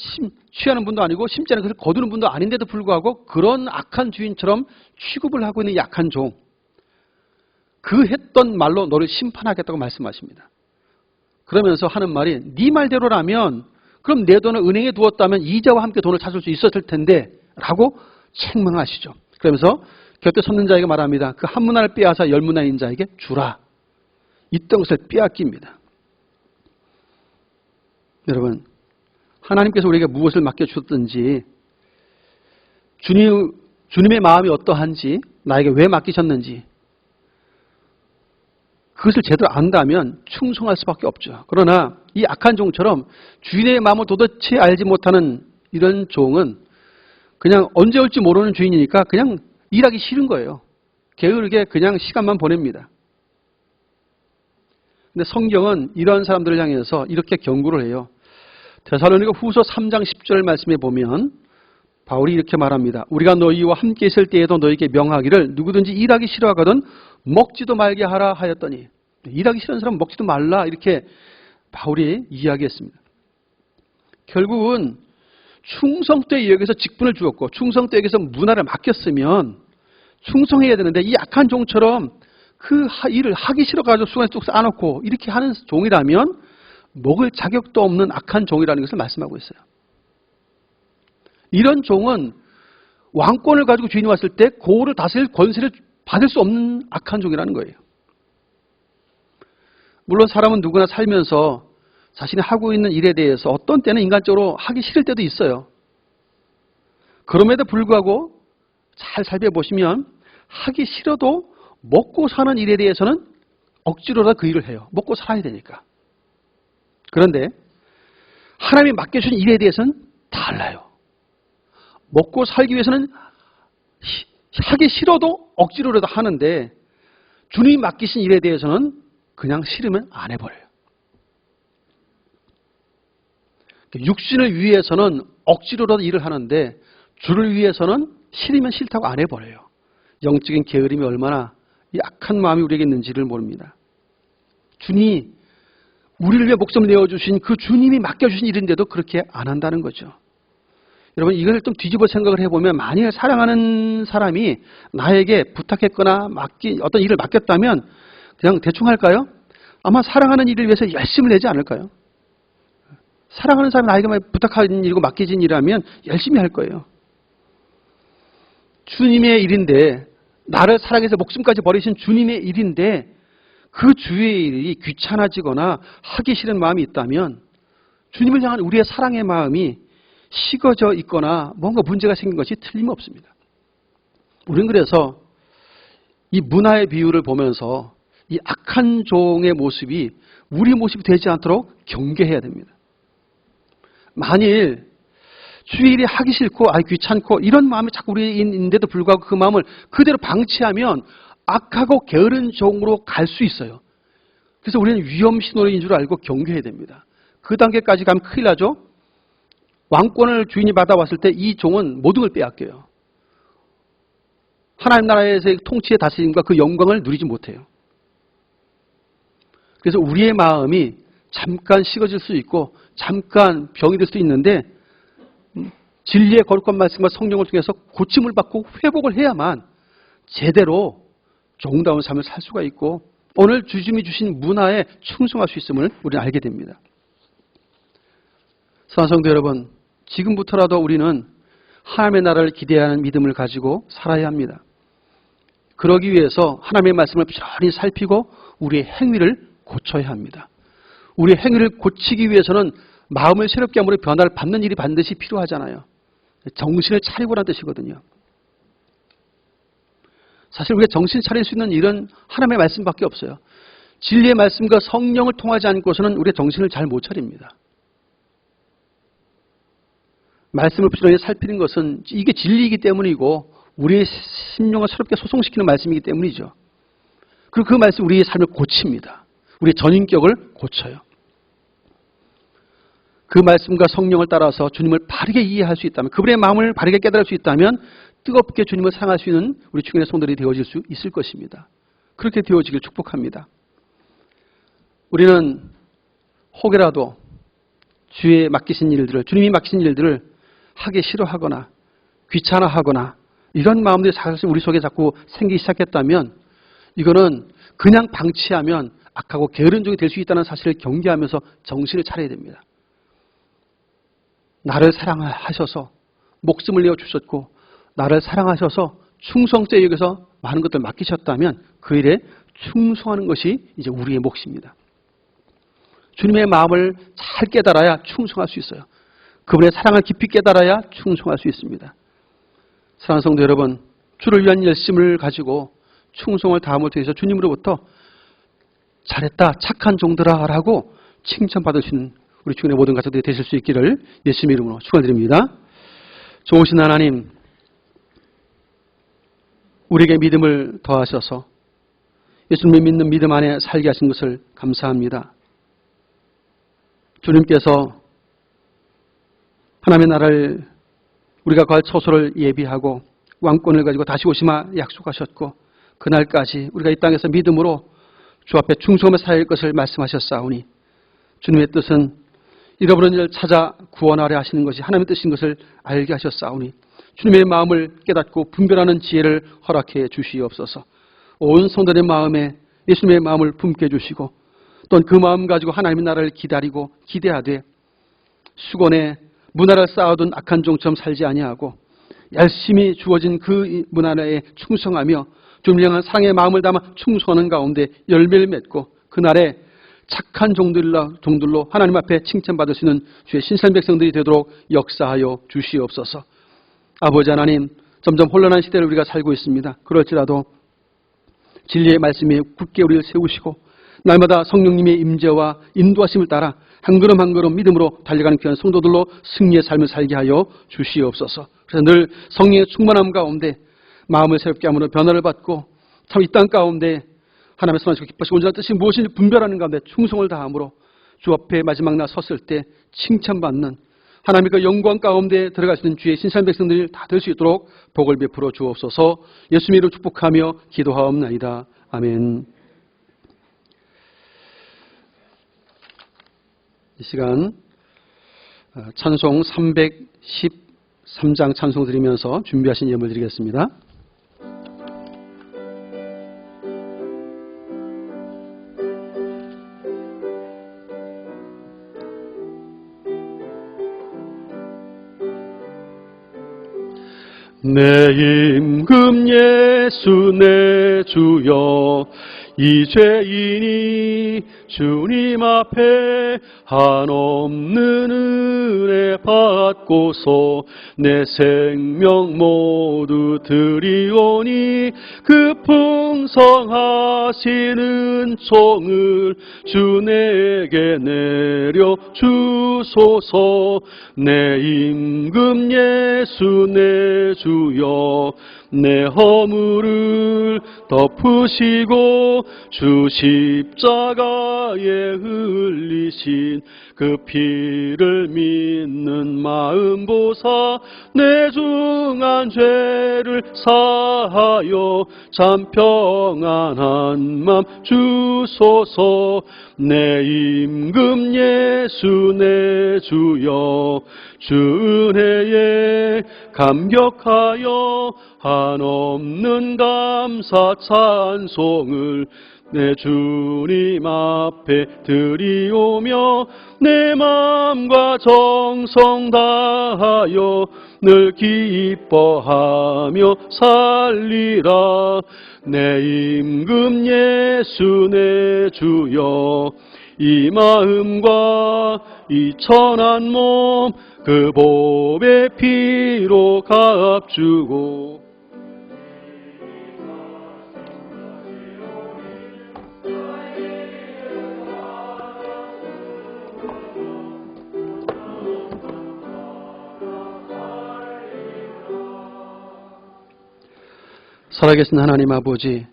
취하는 분도 아니고 심지 않은 것을 거두는 분도 아닌데도 불구하고 그런 악한 주인처럼 취급을 하고 있는 약한 종. 그 했던 말로 너를 심판하겠다고 말씀하십니다. 그러면서 하는 말이 네 말대로라면 그럼 내 돈을 은행에 두었다면 이자와 함께 돈을 찾을 수 있었을 텐데 라고 책망하시죠. 그러면서 곁에 섰는 자에게 말합니다. 그 한 문화를 빼앗아 열 문화인 자에게 주라. 있던 것을 빼앗깁니다. 여러분, 하나님께서 우리에게 무엇을 맡겨주셨든지 주님의 마음이 어떠한지 나에게 왜 맡기셨는지 그것을 제대로 안다면 충성할 수밖에 없죠. 그러나 이 악한 종처럼 주인의 마음을 도대체 알지 못하는 이런 종은 그냥 언제 올지 모르는 주인이니까 그냥 일하기 싫은 거예요. 게으르게 그냥 시간만 보냅니다. 근데 성경은 이런 사람들을 향해서 이렇게 경고를 해요. 데살로니가 후서 3장 10절 말씀에 보면 바울이 이렇게 말합니다. 우리가 너희와 함께 있을 때에도 너희에게 명하기를 누구든지 일하기 싫어하거든 먹지도 말게 하라 하였더니, 일하기 싫은 사람은 먹지도 말라 이렇게 바울이 이야기했습니다. 결국은 충성도에 여기서 직분을 주었고 충성도에 여기서 문화를 맡겼으면 충성해야 되는데 이 악한 종처럼 그 일을 하기 싫어가지고 수건에 뚝 쌓아놓고 이렇게 하는 종이라면 먹을 자격도 없는 악한 종이라는 것을 말씀하고 있어요. 이런 종은 왕권을 가지고 주인이 왔을 때 고를 다스릴 권세를 받을 수 없는 악한 종이라는 거예요. 물론 사람은 누구나 살면서 자신이 하고 있는 일에 대해서 어떤 때는 인간적으로 하기 싫을 때도 있어요. 그럼에도 불구하고 잘 살펴보시면 하기 싫어도 먹고 사는 일에 대해서는 억지로라도 그 일을 해요. 먹고 살아야 되니까. 그런데 하나님이 맡겨주신 일에 대해서는 달라요. 먹고 살기 위해서는 하기 싫어도 억지로라도 하는데 주님이 맡기신 일에 대해서는 그냥 싫으면 안 해버려요. 육신을 위해서는 억지로라도 일을 하는데 주를 위해서는 싫으면 싫다고 안 해버려요. 영적인 게으름이 얼마나 약한 마음이 우리에게 있는지를 모릅니다. 주님이 우리를 위해 목숨을 내어주신 그 주님이 맡겨주신 일인데도 그렇게 안 한다는 거죠. 여러분, 이걸 좀 뒤집어 생각을 해보면 만일 사랑하는 사람이 나에게 부탁했거나 어떤 일을 맡겼다면 그냥 대충 할까요? 아마 사랑하는 일을 위해서 열심을 내지 않을까요? 사랑하는 사람이 나에게 부탁한 일이고 맡겨진 일이라면 열심히 할 거예요. 주님의 일인데, 나를 사랑해서 목숨까지 버리신 주님의 일인데 그 주의 일이 귀찮아지거나 하기 싫은 마음이 있다면 주님을 향한 우리의 사랑의 마음이 식어져 있거나 뭔가 문제가 생긴 것이 틀림없습니다. 우리는 그래서 이 문화의 비유를 보면서 이 악한 종의 모습이 우리 모습이 되지 않도록 경계해야 됩니다. 만일 주의 일이 하기 싫고 귀찮고 이런 마음이 자꾸 우리에 있는데도 불구하고 그 마음을 그대로 방치하면 악하고 게으른 종으로 갈 수 있어요. 그래서 우리는 위험 신호인 줄 알고 경계해야 됩니다. 그 단계까지 가면 큰일 나죠. 왕권을 주인이 받아왔을 때 이 종은 모든 걸 빼앗겨요. 하나님 나라에서의 통치의 다스림과 그 영광을 누리지 못해요. 그래서 우리의 마음이 잠깐 식어질 수 있고 잠깐 병이 될 수 있는데 진리의 거룩한 말씀과 성령을 통해서 고침을 받고 회복을 해야만 제대로 종다운 삶을 살 수가 있고 오늘 주님이 주신 문화에 충성할 수 있음을 우리는 알게 됩니다. 사랑하는 성도 여러분, 지금부터라도 우리는 하나님의 나라를 기대하는 믿음을 가지고 살아야 합니다. 그러기 위해서 하나님의 말씀을 부지런히 살피고 우리의 행위를 고쳐야 합니다. 우리의 행위를 고치기 위해서는 마음을 새롭게 함으로 변화를 받는 일이 반드시 필요하잖아요. 정신을 차리고라는 뜻이거든요. 사실 우리가 정신 차릴 수 있는 일은 하나님의 말씀밖에 없어요. 진리의 말씀과 성령을 통하지 않고서는 우리가 정신을 잘 못 차립니다. 말씀을 부지런히 살피는 것은 이게 진리이기 때문이고 우리의 심령을 새롭게 소송시키는 말씀이기 때문이죠. 그리고 그 말씀이 우리의 삶을 고칩니다. 우리의 전인격을 고쳐요. 그 말씀과 성령을 따라서 주님을 바르게 이해할 수 있다면, 그분의 마음을 바르게 깨달을 수 있다면 뜨겁게 주님을 사랑할 수 있는 우리 주님의 성도들이 되어질 수 있을 것입니다. 그렇게 되어지길 축복합니다. 우리는 혹여라도 주의 맡기신 일들을, 주님이 맡기신 일들을 하기 싫어하거나 귀찮아하거나 이런 마음들이 사실 우리 속에 자꾸 생기기 시작했다면 이거는 그냥 방치하면 악하고 게으른 종이 될 수 있다는 사실을 경계하면서 정신을 차려야 됩니다. 나를 사랑하셔서 목숨을 내어주셨고 나를 사랑하셔서 충성죄 여기서 많은 것들을 맡기셨다면 그 일에 충성하는 것이 이제 우리의 몫입니다. 주님의 마음을 잘 깨달아야 충성할 수 있어요. 그분의 사랑을 깊이 깨달아야 충성할 수 있습니다. 사랑하는 성도 여러분, 주를 위한 열심을 가지고 충성을 다함을 통해서 주님으로부터 잘했다, 착한 종들아 라고 칭찬받을 수 있는 우리 주님의 모든 가족들이 되실 수 있기를 예수님의 이름으로 축원드립니다. 좋으신 하나님, 우리에게 믿음을 더하셔서 예수님을 믿는 믿음 안에 살게 하신 것을 감사합니다. 주님께서 하나님의 나라를 우리가 갈 처소를 예비하고 왕권을 가지고 다시 오시마 약속하셨고 그날까지 우리가 이 땅에서 믿음으로 주 앞에 충성하며 살 것을 말씀하셨사오니 주님의 뜻은 잃어버린 일을 찾아 구원하려 하시는 것이 하나님의 뜻인 것을 알게 하셨사오니 주님의 마음을 깨닫고 분별하는 지혜를 허락해 주시옵소서. 온 성도의 마음에 예수님의 마음을 품게 해주시고 또한 그 마음 가지고 하나님의 나라를 기다리고 기대하되 수건에 문화를 쌓아둔 악한 종처럼 살지 아니하고 열심히 주어진 그 문화에 충성하며 주님을 향한 사랑의 마음을 담아 충성하는 가운데 열매를 맺고 그날에 착한 종들로 하나님 앞에 칭찬받을 수 있는 주의 신선 백성들이 되도록 역사하여 주시옵소서. 아버지 하나님, 점점 혼란한 시대를 우리가 살고 있습니다. 그럴지라도 진리의 말씀에 굳게 우리를 세우시고 날마다 성령님의 임재와 인도하심을 따라 한 걸음 한 걸음 믿음으로 달려가는 귀한 성도들로 승리의 삶을 살게 하여 주시옵소서. 그래서 늘 성령의 충만함 가운데 마음을 새롭게 함으로 변화를 받고 참 이 땅 가운데 하나님의 선하시고 기뻐하시고 온전한 뜻이 무엇인지 분별하는 가운데 충성을 다함으로 주 앞에 마지막 날 섰을 때 칭찬받는 하나님의 그 영광 가운데 들어갈 수 있는 주의 신선 백성들이 다 될 수 있도록 복을 베풀어 주옵소서. 예수님 이름으로 축복하며 기도하옵나이다. 아멘. 이 시간 찬송 313장 찬송 드리면서 준비하신 예물 드리겠습니다. 내 임금 예수 내 주여, 이 죄인이 주님 앞에 한없는 은혜 받고서 내 생명 모두 드리오니 그 풍성하신 은총을 주 내게 내려 주소서. 내 임금 예수 내 주여, 내 허물을 덮으시고 주 십자가에 흘리신 그 피를 믿는 마음 보사 내 중한 죄를 사하여 참 평안한 맘 주소서. 내 임금 예수 내 주여, 주 은혜에 감격하여 한없는 감사 찬송을 내 주님 앞에 드리오며 내 마음과 정성 다하여 늘 기뻐하며 살리라. 내 임금 예수 내 주여, 이 마음과 이 천한 몸 그 보배 피로 값주고 살아계신 하나님 아버지,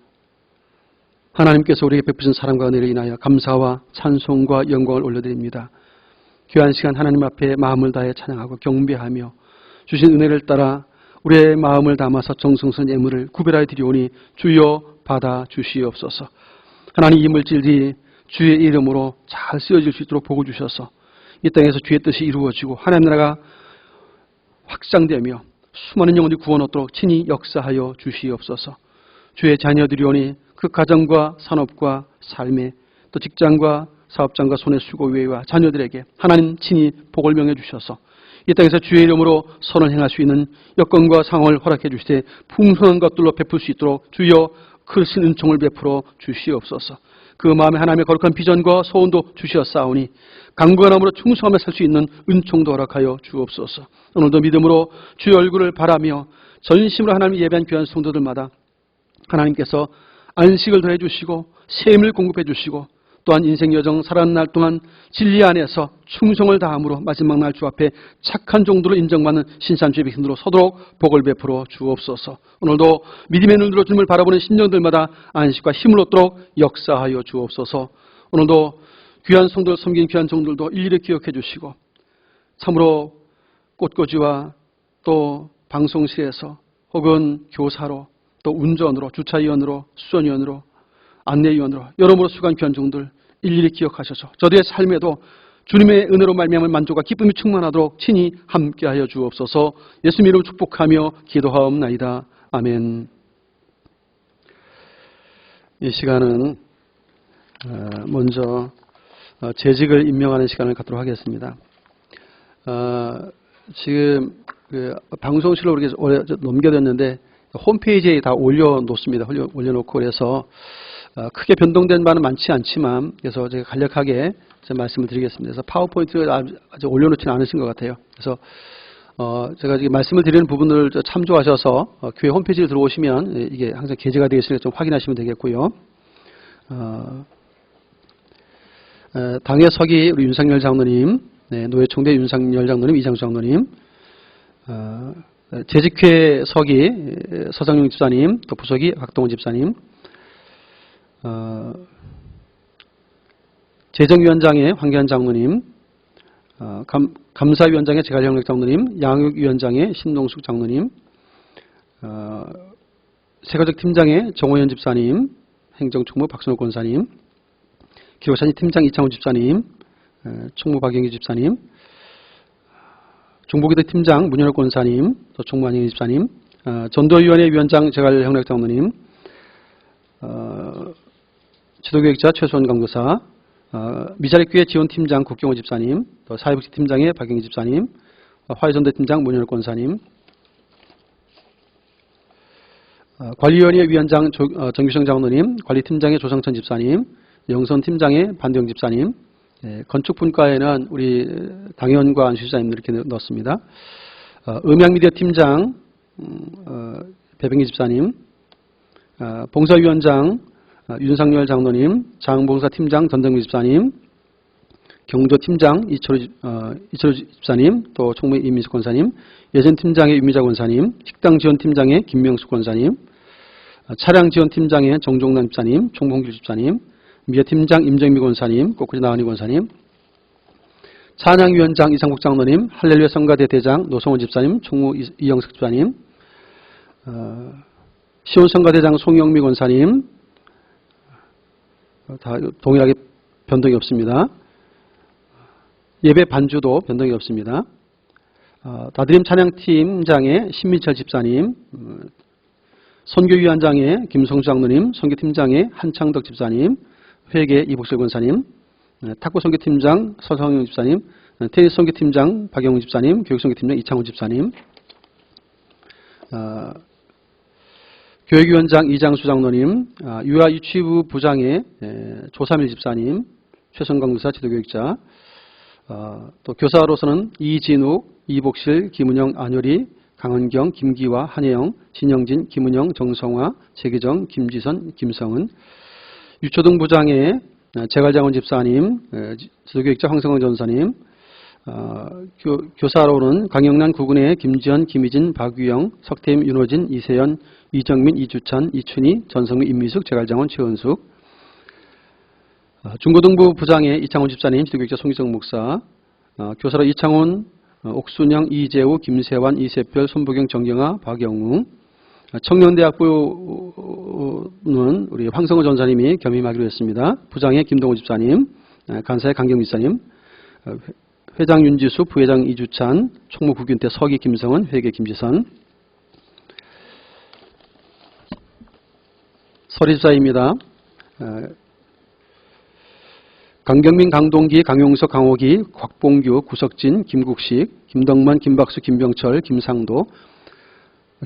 하나님께서 우리에게 베푸신 사랑과 은혜를 인하여 감사와 찬송과 영광을 올려드립니다. 귀한 시간 하나님 앞에 마음을 다해 찬양하고 경배하며 주신 은혜를 따라 우리의 마음을 담아서 정성스러운 예물을 구별하여 드리오니 주여 받아 주시옵소서. 하나님 이 물질이 주의 이름으로 잘 쓰여질 수 있도록 복을 주셔서 이 땅에서 주의 뜻이 이루어지고 하나님 나라가 확장되며 수많은 영혼들이 구원 얻도록 친히 역사하여 주시옵소서. 주의 자녀들이오니 그 가정과 산업과 삶에 또 직장과 사업장과 손의 수고 외와 자녀들에게 하나님 친히 복을 명해 주셔서 이 땅에서 주의 이름으로 선을 행할 수 있는 여건과 상황을 허락해 주시되 풍성한 것들로 베풀 수 있도록 주여 크신 은총을 베풀어 주시옵소서. 그 마음에 하나님의 거룩한 비전과 소원도 주시었사오니 강건함으로 충성하며 살 수 있는 은총도 허락하여 주옵소서. 오늘도 믿음으로 주의 얼굴을 바라며 전심으로 하나님 예배한 귀한 성도들마다 하나님께서 안식을 더해 주시고 셈을 공급해 주시고 또한 인생 여정 살아가는 날 동안 진리 안에서 충성을 다함으로 마지막 날 주 앞에 착한 종도로 인정받는 신산주의 백성들로 서도록 복을 베풀어 주옵소서. 오늘도 믿음의 눈으로 주님을 바라보는 심령들마다 안식과 힘을 얻도록 역사하여 주옵소서. 오늘도 귀한 성도를 섬긴 귀한 종들도 일일이 기억해 주시고 참으로 꽃꽂이와 또 방송실에서 혹은 교사로 또 운전으로 주차위원으로 수전위원으로 안내위원으로 여러모로 수고한 귀한 종들 일일이 기억하셔서 저들의 삶에도 주님의 은혜로 말미암아 만족과 기쁨이 충만하도록 친히 함께하여 주옵소서. 예수님 이름으로 축복하며 기도하옵나이다. 아멘. 이 시간은 먼저 재직을 임명하는 시간을 갖도록 하겠습니다. 지금 방송실로 이렇게 넘겨졌는데 홈페이지에 다 올려놓습니다. 올려놓고 그래서 크게 변동된 바는 많지 않지만 그래서 제가 간략하게 말씀을 드리겠습니다. 그래서 파워포인트를 아직 올려놓지는 않으신 것 같아요. 그래서 제가 지금 말씀을 드리는 부분을 참조하셔서 교회 홈페이지에 들어오시면 이게 항상 게재가 되어 있으니까 좀 확인하시면 되겠고요. 당의 서기 우리 윤상열 장로님, 노예총대 윤상열 장로님, 이장수 장로님, 재직회 서기 서상용 집사님, 또 부서기 박동원 집사님, 재정위원장의 황교안 장로님, 감사위원장의 제갈형력 장로님, 양육위원장의 신동숙 장로님, 세가족 팀장의 정호연 집사님, 행정총무 박선호 권사님, 기록사진 팀장 이창호 집사님, 총무 박영기 집사님, 중보기도 팀장 문현옥 권사님, 또 총무 안영희 집사님, 전도위원회 위원장 제갈형력 장로님, 지도교육자 최수원 강도사, 미자립교회 지원팀장 국경호 집사님, 또 사회복지팀장의 박영희 집사님, 화해전도팀장 문현옥 권사님, 관리위원회 위원장 정규성 장로님, 관리팀장의 조상천 집사님, 영선팀장의 반대영 집사님, 건축분과에는 우리 당연과 안수집사님 이렇게 넣었습니다. 음향미디어 팀장 배병기 집사님, 봉사위원장 윤상열 장로님, 장봉사 팀장 전정미 집사님, 경조팀장 이철우 집사님, 또 총무 이민숙 권사님, 예전팀장의 윤미자 권사님, 식당지원팀장의 김명숙 권사님, 차량지원팀장의 정종남 집사님, 총봉길 집사님, 미아팀장 임정미 권사님, 꼬꾸리 나은희 권사님, 찬양위원장 이상국 장로님, 할렐루야 성가대 대장 노성원 집사님, 총무 이영석 집사님, 시온성가대장 송영미 권사님, 다 동일하게 변동이 없습니다. 예배 반주도 변동이 없습니다. 다드림 찬양팀장의 신민철 집사님, 선교위원장의 김성수 장로님, 선교팀장의 한창덕 집사님, 회계 이복설 권사님, 탁구선교팀장 서성영 집사님, 테니스 선교팀장 박영훈 집사님, 교육선교팀장 이창훈 집사님, 교육위원장 이장수 장로님, 유아유치부 부장의 조삼일 집사님, 최성광 교사 지도교육자, 또 교사로서는 이진욱, 이복실, 김은영, 안효리, 강은경, 김기화, 한혜영, 진영진, 김은영, 정성화, 최기정, 김지선, 김성은, 유초등 부장의 재갈장원 집사님, 지도교육자 황성광 전사님, 교사로는 강영란 구군의 김지현, 김희진, 박유영, 석태임, 윤호진, 이세연, 이정민, 이주찬, 이춘희, 전성미, 임미숙, 재갈장원, 최은숙, 중고등부 부장의 이창훈 집사님, 지도교육자 송기정 목사, 교사로 이창훈, 옥순영, 이재우, 김세환, 이세별, 손부경, 정경아, 박영웅, 청년대학부는 우리 황성호 전사님이 겸임하기로 했습니다. 부장의 김동호 집사님, 간사의 강경 집사님, 회장 윤지수, 부회장 이주찬, 총무 국윤대 서기 김성은, 회계 김지선. 서리집사입니다. 강경민, 강동기, 강용석, 강호기, 곽봉규, 구석진, 김국식, 김덕만, 김박수, 김병철, 김상도,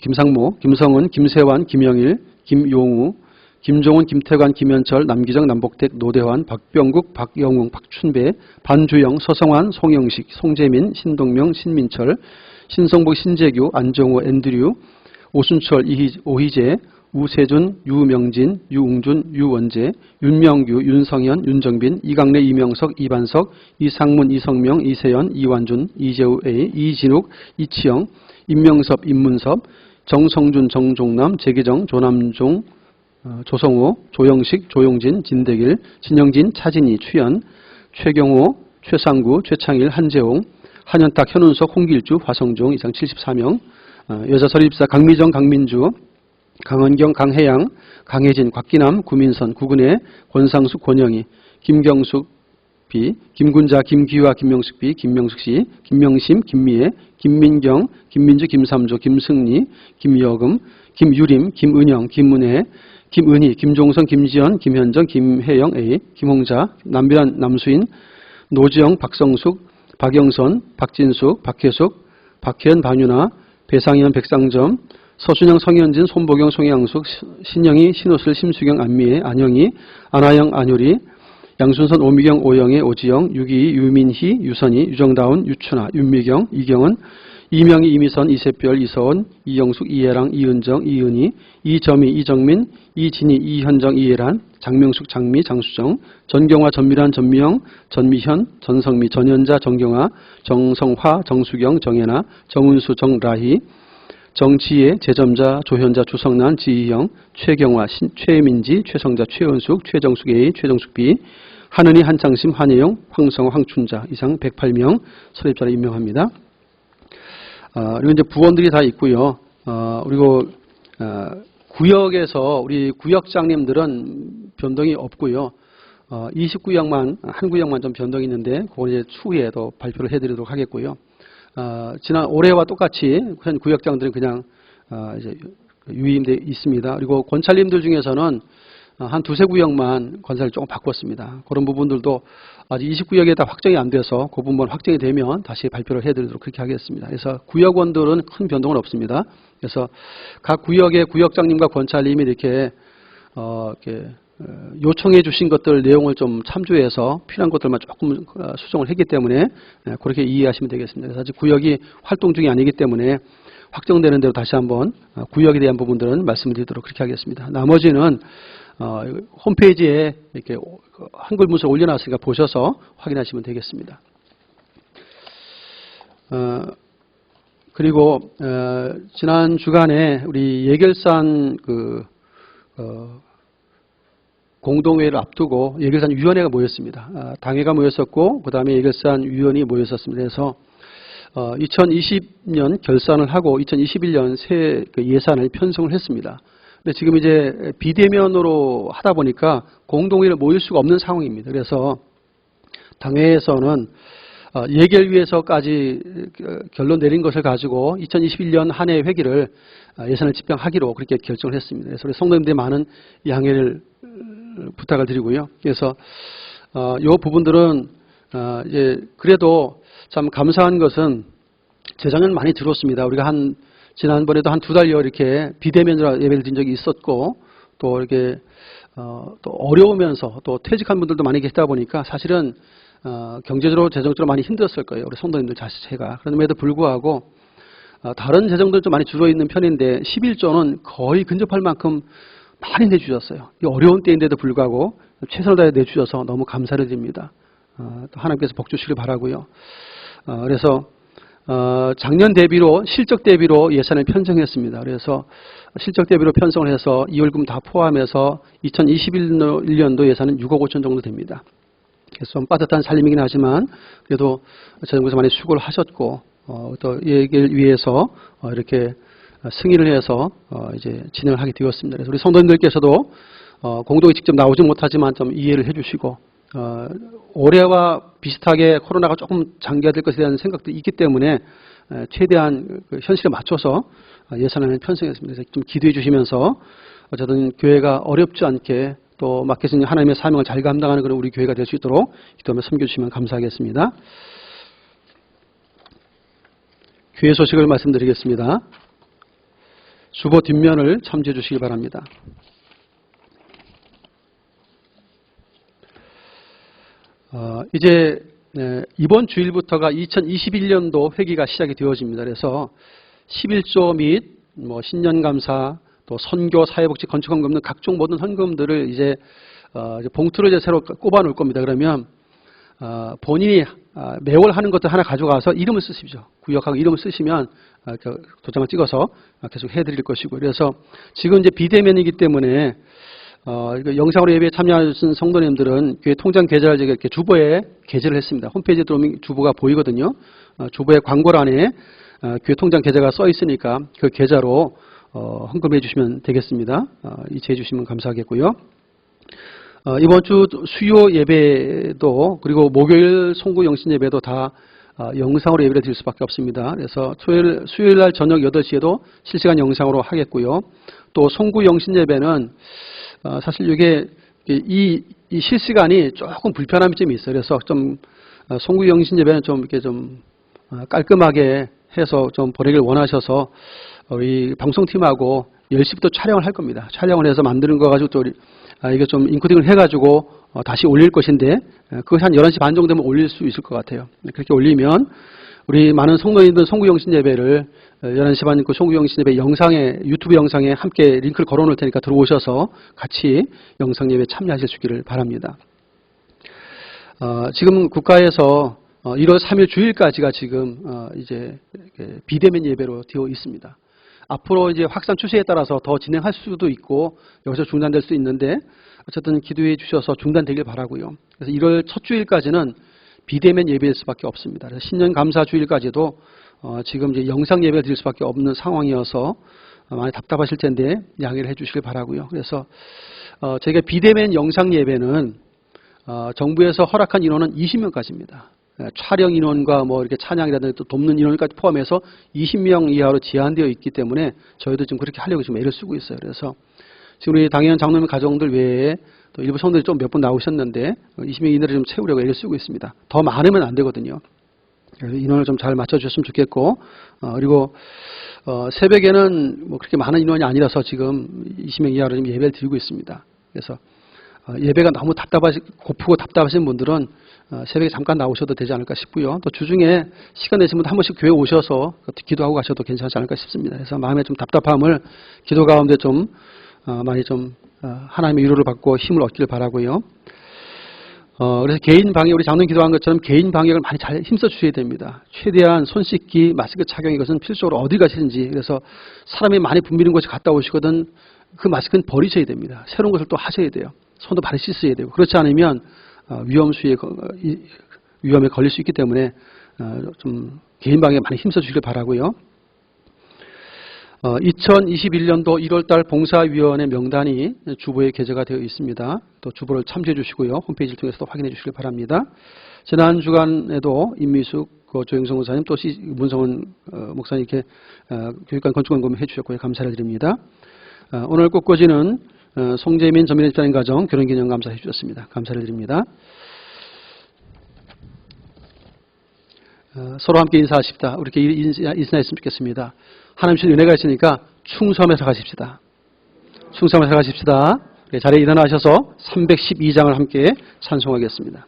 김상모, 김성은, 김세환, 김영일, 김용우, 김종훈, 김태관, 김현철, 남기정, 남복택, 노대환, 박병국, 박영웅, 박춘배, 반주영, 서성환, 송영식, 송재민, 신동명, 신민철, 신성복, 신재규, 안정호, 앤드류, 오순철, 오희재, 우세준, 유명진, 유웅준, 유원재, 윤명규, 윤성현, 윤정빈, 이강래, 이명석, 이반석, 이상문, 이성명, 이세연, 이완준, 이재우 A, 이진욱, 이치영, 임명섭, 임문섭, 정성준, 정종남, 재기정, 조남종, 조성호, 조영식, 조용진, 진대길, 진영진, 차진희, 추연, 최경호, 최상구, 최창일, 한재홍, 한현탁, 현운석, 홍길주, 화성종, 이상 74명, 여자 서립사 강미정, 강민주, 강은경, 강혜양, 강혜진, 곽기남, 구민선, 구근혜, 권상숙, 권영희, 김경숙 B, 김군자, 김기화, 김명숙 B, 김명숙 C, 김명심, 김미애, 김민경, 김민주, 김삼조, 김승리, 김여금, 김유림, 김은영, 김은혜, 김은희, 김종선, 김지연, 김현정, 김혜영 A, 김홍자, 남변, 남수인, 노지영, 박성숙, 박영선, 박진숙, 박혜숙, 박혜연, 반윤아, 배상현, 백상점, 서순영, 성현진, 손보경, 송양숙, 신영희, 신호슬, 심수경, 안미애, 안영희, 안하영, 안효리, 양순선, 오미경, 오영애, 오지영, 유기희, 유민희, 유선희, 유정다운, 유춘아, 윤미경, 이경은, 이명희, 이미선, 이세별, 이서원, 이영숙, 이혜랑, 이은정, 이은희, 이점희, 이정민, 이진희, 이현정, 이혜란, 장명숙, 장미, 장수정, 전경화, 전미란, 전미영, 전미현, 전성미, 전현자, 정경아, 정성화, 정수경, 정혜나, 정은수, 정라희, 정지혜, 재점자, 조현자, 주성난, 지희영, 최경화, 최민지, 최성자, 최은숙, 최정숙 A, 최정숙 B, 한은희, 한창심, 한혜영, 황성호, 황춘자 이상 108명 설립자를 임명합니다. 그리고 이제 부원들이 다 있고요. 그리고 구역에서 우리 구역장님들은 변동이 없고요. 29구역만 한 구역만 좀 변동이 있는데 그건 이제 추후에 더 발표를 해드리도록 하겠고요. 지난 올해와 똑같이 현 구역장들은 그냥 이제 유임돼 있습니다. 그리고 권찰님들 중에서는 한 두세 구역만 관사를 조금 바꿨습니다. 그런 부분들도 아직 20구역에 다 확정이 안 돼서 그 부분 확정이 되면 다시 발표를 해드리도록 그렇게 하겠습니다. 그래서 구역원들은 큰 변동은 없습니다. 그래서 각 구역의 구역장님과 권찰님이 이렇게 요청해 주신 것들 내용을 좀 참조해서 필요한 것들만 조금 수정을 했기 때문에 그렇게 이해하시면 되겠습니다. 그래서 아직 구역이 활동 중이 아니기 때문에 확정되는 대로 다시 한번 구역에 대한 부분들은 말씀을 드리도록 그렇게 하겠습니다. 나머지는 홈페이지에 이렇게 한글 문서 올려놨으니까 보셔서 확인하시면 되겠습니다. 그리고 지난 주간에 우리 예결산 공동회의를 앞두고 예결산 위원회가 모였습니다. 당회가 모였었고 그 다음에 예결산 위원이 모였었습니다. 그래서 2020년 결산을 하고 2021년 새 예산을 편성을 했습니다. 근데 지금 이제 비대면으로 하다 보니까 공동회의를 모일 수가 없는 상황입니다. 그래서 당회에서는 예결위에서까지 결론 내린 것을 가지고 2021년 한 해 회기를 예산을 집행하기로 그렇게 결정을 했습니다. 그래서 우리 성도님들의 많은 양해를 부탁을 드리고요. 그래서 이 부분들은 이제 그래도 참 감사한 것은 재작년 많이 들었습니다. 우리가 지난번에도 한 2달여 이렇게 비대면으로 예배를 드린 적이 있었고 또 이렇게 또 어려우면서 또 퇴직한 분들도 많이 계시다 보니까 사실은 경제적으로 재정적으로 많이 힘들었을 거예요. 우리 성도님들 자체가. 그럼에도 불구하고 다른 재정들은 좀 많이 줄어 있는 편인데 11조는 거의 근접할 만큼 많이 내주셨어요. 이 어려운 때인데도 불구하고 최선을 다해 내주셔서 너무 감사를 드립니다. 또 하나님께서 복 주시길 바라고요. 그래서 작년 대비로 실적 대비로 예산을 편성했습니다. 그래서 실적 대비로 편성을 해서 이월금 다 포함해서 2021년도 예산은 6억 5천 정도 됩니다. 그래서 좀 빠듯한 살림이긴 하지만 그래도 재정부에서 많이 수고를 하셨고 또 얘기를 위해서 이렇게 승인을 해서 이제 진행을 하게 되었습니다. 그래서 우리 성도님들께서도 공동에 직접 나오지 못하지만 좀 이해를 해주시고 올해와 비슷하게 코로나가 조금 장기화될 것에 대한 생각도 있기 때문에 최대한 그 현실에 맞춰서 예산안을 편성했습니다. 그래서 좀 기도해 주시면서 어쨌든 교회가 어렵지 않게 또 맡겨진 하나님의 사명을 잘 감당하는 그런 우리 교회가 될 수 있도록 기도하며 섬겨주시면 감사하겠습니다. 교회 소식을 말씀드리겠습니다. 주보 뒷면을 참조해 주시기 바랍니다. 이제 이번 주일부터가 2021년도 회기가 시작이 되어집니다. 그래서 11조 및 신년감사, 또 선교, 사회복지, 건축헌금 등 각종 모든 헌금들을 이제 봉투를 이제 새로 꼽아 놓을 겁니다. 그러면 본인이 매월 하는 것들 하나 가져가서 이름을 쓰십시오. 구역하고 이름을 쓰시면 도장을 찍어서 계속 해드릴 것이고, 그래서 지금 이제 비대면이기 때문에 영상으로 예배에 참여하신 성도님들은 교회 통장 계좌를 이렇게 주보에 게재를 했습니다. 홈페이지에 들어오면 주보가 보이거든요. 주보의 광고란에 교회 통장 계좌가 써 있으니까 그 계좌로 헌금해 주시면 되겠습니다. 이체해 주시면 감사하겠고요. 이번 주 수요 예배도 그리고 목요일 송구 영신 예배도 다 영상으로 예배를 드릴 수밖에 없습니다. 그래서 수요일 날 저녁 8시에도 실시간 영상으로 하겠고요. 또 송구 영신 예배는 사실 이게 이 실시간이 조금 불편함이 좀 있어요. 그래서 좀 송구 영신 예배는 좀 이렇게 좀 깔끔하게 해서 좀 보내길 원하셔서 우리 방송팀하고 10시부터 촬영을 할 겁니다. 촬영을 해서 만드는 거 가지고 또 이게 좀 인코딩을 해가지고 다시 올릴 것인데 그것이 한 11시 반 정도 되면 올릴 수 있을 것 같아요. 그렇게 올리면 우리 많은 성도님들 송구영신 예배를 11시 반 그 송구영신 예배 영상에 유튜브 영상에 함께 링크를 걸어 놓을 테니까 들어오셔서 같이 영상 예배 참여하실 수 있기를 바랍니다. 지금 국가에서 1월 3일 주일까지가 지금 이제 비대면 예배로 되어 있습니다. 앞으로 이제 확산 추세에 따라서 더 진행할 수도 있고 여기서 중단될 수 있는데 어쨌든 기도해 주셔서 중단되길 바라고요. 그래서 1월 첫 주일까지는 비대면 예배일 수밖에 없습니다. 그래서 신년 감사 주일까지도 지금 이제 영상 예배를 드릴 수밖에 없는 상황이어서 많이 답답하실 텐데 양해를 해 주시길 바라고요. 그래서 저희가 비대면 영상 예배는 정부에서 허락한 인원은 20명까지입니다. 촬영 인원과 뭐 이렇게 찬양이라든지 또 돕는 인원까지 포함해서 20명 이하로 제한되어 있기 때문에 저희도 지금 그렇게 하려고 지금 애를 쓰고 있어요. 그래서 지금 우리 당연 장로님 가정들 외에 또 일부 성도들이 좀 몇 분 나오셨는데 20명 이내를 좀 채우려고 애를 쓰고 있습니다. 더 많으면 안 되거든요. 그래서 인원을 좀 잘 맞춰주셨으면 좋겠고, 그리고 새벽에는 뭐 그렇게 많은 인원이 아니라서 지금 20명 이하로 지금 예배를 드리고 있습니다. 그래서 예배가 너무 고프고 답답하신 분들은 새벽에 잠깐 나오셔도 되지 않을까 싶고요. 또 주중에 시간 내신 분들 한 번씩 교회 오셔서 기도하고 가셔도 괜찮지 않을까 싶습니다. 그래서 마음의 좀 답답함을 기도 가운데 좀 많이 좀 하나님의 위로를 받고 힘을 얻기를 바라고요. 그래서 개인 방역, 우리 장로님 기도한 것처럼 개인 방역을 많이 잘 힘써 주셔야 됩니다. 최대한 손 씻기, 마스크 착용 이것은 필수로 어디 가시는지, 그래서 사람이 많이 붐비는 곳에 갔다 오시거든 그 마스크는 버리셔야 됩니다. 새로운 것을 또 하셔야 돼요. 손도 바로 씻어야 되고, 그렇지 않으면 위험에 걸릴 수 있기 때문에 좀 개인 방역에 많이 힘써 주시길 바라고요. 2021년도 1월달 봉사위원회 명단이 주보에 게재가 되어 있습니다. 또 주보를 참조해 주시고요. 홈페이지를 통해서도 확인해 주시길 바랍니다. 지난 주간에도 임미숙 조영성 목사님 또 문성원 목사님 이렇게 교육관 건축관 검토해 주셨고요. 감사를 드립니다. 오늘 꽃꽂이는 송재민 전민의 집사님 가정 결혼기념 감사해 주셨습니다. 감사를 드립니다. 서로 함께 인사하십시다. 우리 이렇게 인사했으면 좋겠습니다. 하나님 주신 은혜가 있으니까 충성해서 가십시다. 충성해서 가십시다. 자리에 일어나셔서 312장을 함께 찬송하겠습니다.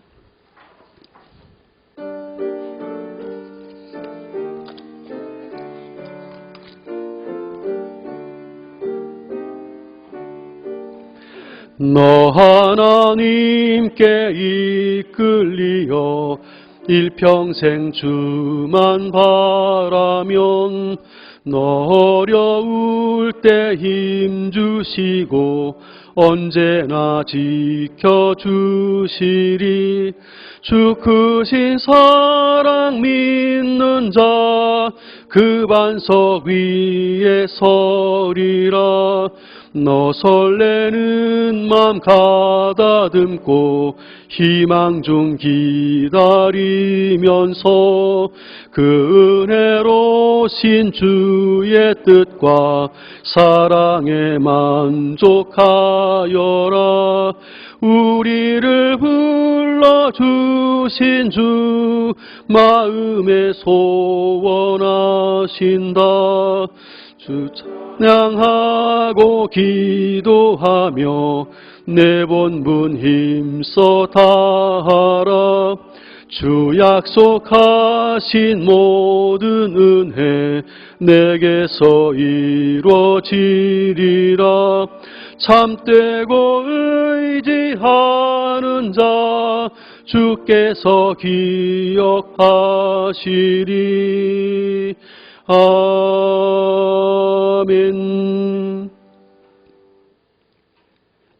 너 하나님께 이끌리어 일평생 주만 바라면 너 어려울 때 힘주시고 언제나 지켜주시리. 주 크신 사랑 믿는 자 그 반석 위에 서리라. 너 설레는 맘 가다듬고 희망 중 기다리면서 그 은혜로신 주의 뜻과 사랑에 만족하여라. 우리를 불러주신 주 마음에 소원하신다. 주 찬양하고 기도하며 내 본분 힘써 다하라. 주 약속하신 모든 은혜 내게서 이루어지리라. 참되고 의지하는 자 주께서 기억하시리. 아멘.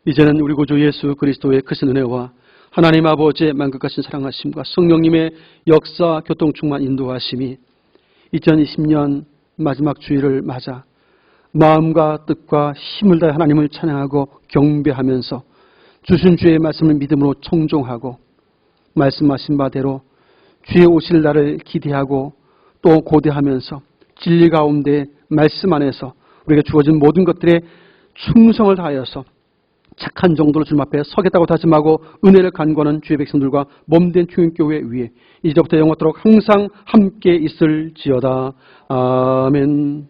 이제는 우리 구주 예수 그리스도의 크신 은혜와 하나님 아버지의 만극하신 사랑하심과 성령님의 역사 교통 충만 인도하심이 2020년 마지막 주일을 맞아 마음과 뜻과 힘을 다해 하나님을 찬양하고 경배하면서 주신 주의 말씀을 믿음으로 청종하고 말씀하신 바대로 주의 오실 날을 기대하고 또 고대하면서 진리 가운데 말씀 안에서 우리에게 주어진 모든 것들에 충성을 다하여서 착한 정도로 주님 앞에 서겠다고 다짐하고 은혜를 간구하는 주의 백성들과 몸된 충인교회 위에 이제부터 영원토록 항상 함께 있을지어다. 아멘.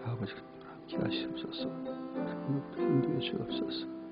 아버지 함께 하시옵소서. 인도해 주옵소서.